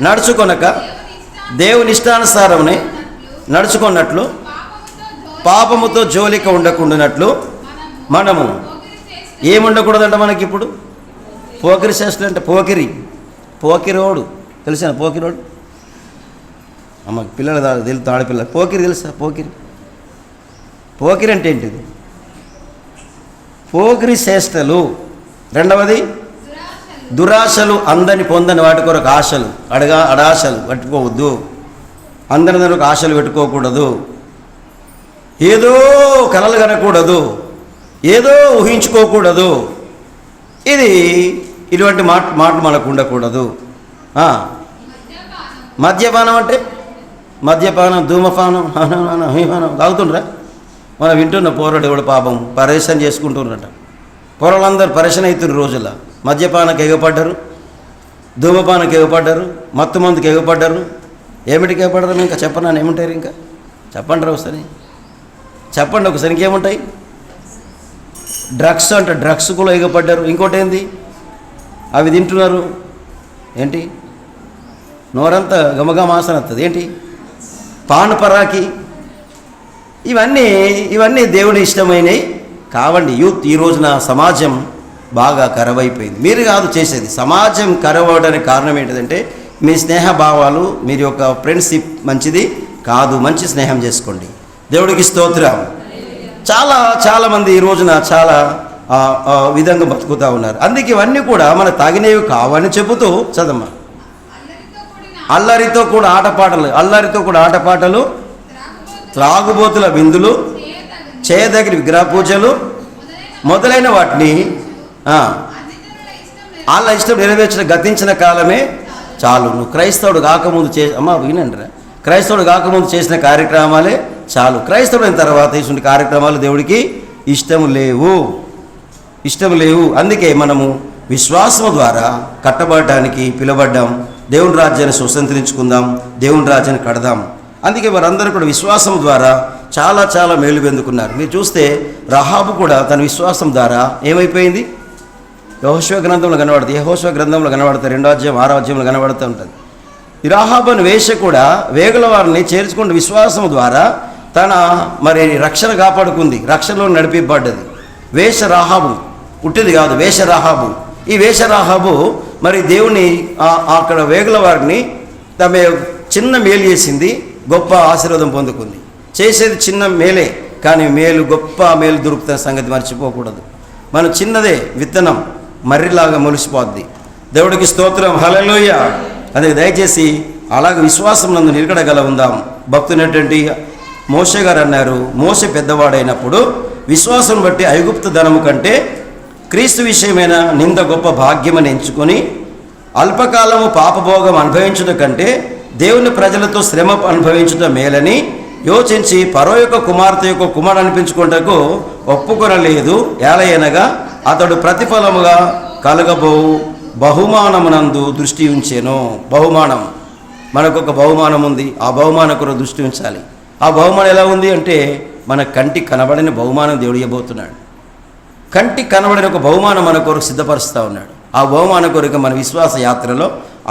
నడుచుకొనక దేవుని ఇష్టానుసారముని నడుచుకున్నట్లు పాపముతో జోలిక ఉండకుండానట్లు మనము ఏముండకూడదంట. మనకి ఇప్పుడు పోకిరి చేష్టలు అంటే పోకిరోడు తెలిసిన పోకిరోడు అమ్మ పిల్లలు తెలుసు, ఆడపిల్ల పోకిరి తెలుసా? పోకిరి అంటే ఏంటిది? పోకిరి చేష్టలు. రెండవది దురాశలు, అందని పొందని వాటి కొరకు ఆశలు, అడాశలు పెట్టుకోవద్దు. అందరి కొరకు ఆశలు పెట్టుకోకూడదు. ఏదో కలలు కనకూడదు, ఏదో ఊహించుకోకూడదు. ఇటువంటి మాట మనకు ఉండకూడదు. మద్యపానం అంటే మద్యపానం, ధూమపానం, హీమానం తాగుతుండ్రా? మనం వింటున్న పోరాడు ఎవడు పాపం పరేషన్ చేసుకుంటున్నట. పోరాళ్ళందరూ పరేషన్ అవుతున్న రోజుల్లో మద్యపానకు ఎగపడ్డారు, ధూమపానకు ఎగపడ్డారు, మత్తు మందుకు ఎగపడ్డారు. ఏమిటికి ఎగపడ్డారు? ఇంకా చెప్పను ఏముంటారు? ఇంకా చెప్పండి రా ఒకసారి, చెప్పండి ఒకసారి. ఇంకేముంటాయి? డ్రగ్స్ అంట, డ్రగ్స్ కూడా ఎగపడ్డారు. ఇంకోటి ఏంది? అవి తింటున్నారు. ఏంటి? నోరంతా గమగమాసన వస్తుంది. ఏంటి? పాన్ పరాకి. ఇవన్నీ దేవుని ఇష్టమైనవి కావండి. యూత్ ఈ రోజున సమాజం బాగా కరవైపోయింది. మీరు కాదు చేసేది, సమాజం కరవడానికి కారణం ఏంటిదంటే మీ స్నేహభావాలు, మీరు యొక్క ఫ్రెండ్షిప్ మంచిది కాదు. మంచి స్నేహం చేసుకోండి. దేవుడికి స్తోత్రం. చాలామంది ఈ రోజున చాలా విధంగా బతుకుతూ ఉన్నారు. అందుకే ఇవన్నీ కూడా మన తాగినవి కావని చెబుతూ చదమ్మా. అల్లరితో కూడా ఆటపాటలు, త్రాగుబోతుల విందులు, చేయదగిన విగ్రహ పూజలు మొదలైన వాటిని వాళ్ళ ఇష్టం నెరవేర్చిన గతించిన కాలమే చాలు. నువ్వు క్రైస్తవుడు కాకముందు వినండిరా, క్రైస్తవుడు కాకముందు చేసిన కార్యక్రమాలే చాలు. క్రైస్తవుడు అయిన తర్వాత ఇటువంటి కార్యక్రమాలు దేవుడికి ఇష్టం లేవు. అందుకే మనము విశ్వాసం ద్వారా కట్టబడటానికి పిలవడ్డాం. దేవుని రాజ్యాన్ని స్వతంత్రించుకుందాం, దేవుని రాజ్యాన్ని కడదాం. అందుకే వారందరూ కూడా విశ్వాసం ద్వారా చాలా మేలు పొందుకున్నారు. మీరు చూస్తే రహాబు కూడా తన విశ్వాసం ద్వారా ఏమైపోయింది? యెహోషువ గ్రంథంలో కనబడుతుంది. యెహోషువ గ్రంథంలో కనబడుతుంది, 2వ అధ్యాయం 6వ అధ్యాయంలో కనబడుతూ ఉంటుంది. ఈ రహాబు అని వేశ్య కూడా వేగుల వారిని చేర్చుకున్న విశ్వాసం ద్వారా తన రక్షణ కాపాడుకుంది, రక్షణలో నడిపిబడ్డది. వేష రాహాబు పుట్టింది కాదు, వేష రాహాబు. ఈ వేష రాహాబు దేవుని అక్కడ వేగుల వారిని తమ చిన్న మేలు చేసింది, గొప్ప ఆశీర్వాదం పొందుకుంది. చేసేది చిన్న మేలే, కానీ గొప్ప మేలు దొరుకుతున్న సంగతి మర్చిపోకూడదు. మనం చిన్నదే విత్తనం మర్రిలాగా మొలిసిపోద్ది. దేవుడికి స్తోత్రం, హల్లెలూయా. అదే దయచేసి అలాగే విశ్వాసం నందు నిలకడగల ఉందాం. భక్తునటువంటి మోషే గారు అన్నారు, మోషే పెద్దవాడైనప్పుడు విశ్వాసం బట్టి ఐగుప్తు ధనము కంటే క్రీస్తు విషయమైన నింద గొప్ప భాగ్యమని ఎంచుకొని అల్పకాలము పాపభోగం అనుభవించడం కంటే దేవుని ప్రజలతో శ్రమ అనుభవించడం మేలని యోచించి ఫరో యొక్క కుమార్తె యొక్క కుమారుడు అనిపించుకుంటకు ఒప్పుకొనలేదు. ఏలయనగా అతడు ప్రతిఫలముగా కలగబోవు బహుమానమునందు దృష్టి ఉంచెను. బహుమానం, మనకొక బహుమానం ఉంది. ఆ బహుమానం కొరకు దృష్టి ఉంచాలి. ఆ బహుమానం ఎలా ఉంది అంటే మన కంటికి కనబడని బహుమానం దేవుడు ఇవ్వబోతున్నాడు. కంటికి కనబడిన ఒక బహుమానం మన కొరకు సిద్ధపరుస్తూ ఉన్నాడు. ఆ బహుమానం కొరకు మన విశ్వాస యాత్రలో,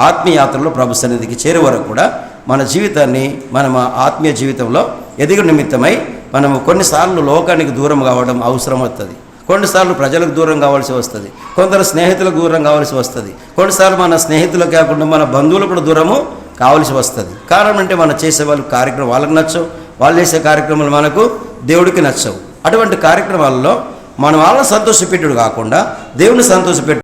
ఆత్మీయ యాత్రలో ప్రభు సన్నిధికి చేరే వరకు కూడా మన జీవితాన్ని మనం ఆత్మీయ జీవితంలో ఎదిగే నిమిత్తమై మనము కొన్నిసార్లు లోకానికి దూరం కావడం అవసరం అవుతుంది. కొన్నిసార్లు ప్రజలకు దూరం కావాల్సి వస్తుంది, కొందరు స్నేహితులకు దూరం కావాల్సి వస్తుంది, కొన్నిసార్లు మన స్నేహితులకు కాకుండా మన బంధువులకు కూడా దూరము కావాల్సి వస్తుంది. కారణం అంటే మనం చేసే వాళ్ళు కార్యక్రమం వాళ్ళకి నచ్చవు, వాళ్ళు చేసే కార్యక్రమాలు మనకు దేవుడికి నచ్చవు. అటువంటి కార్యక్రమాల్లో మనం వాళ్ళని సంతోషపెట్టుడు కాకుండా దేవుని సంతోషపెట్టు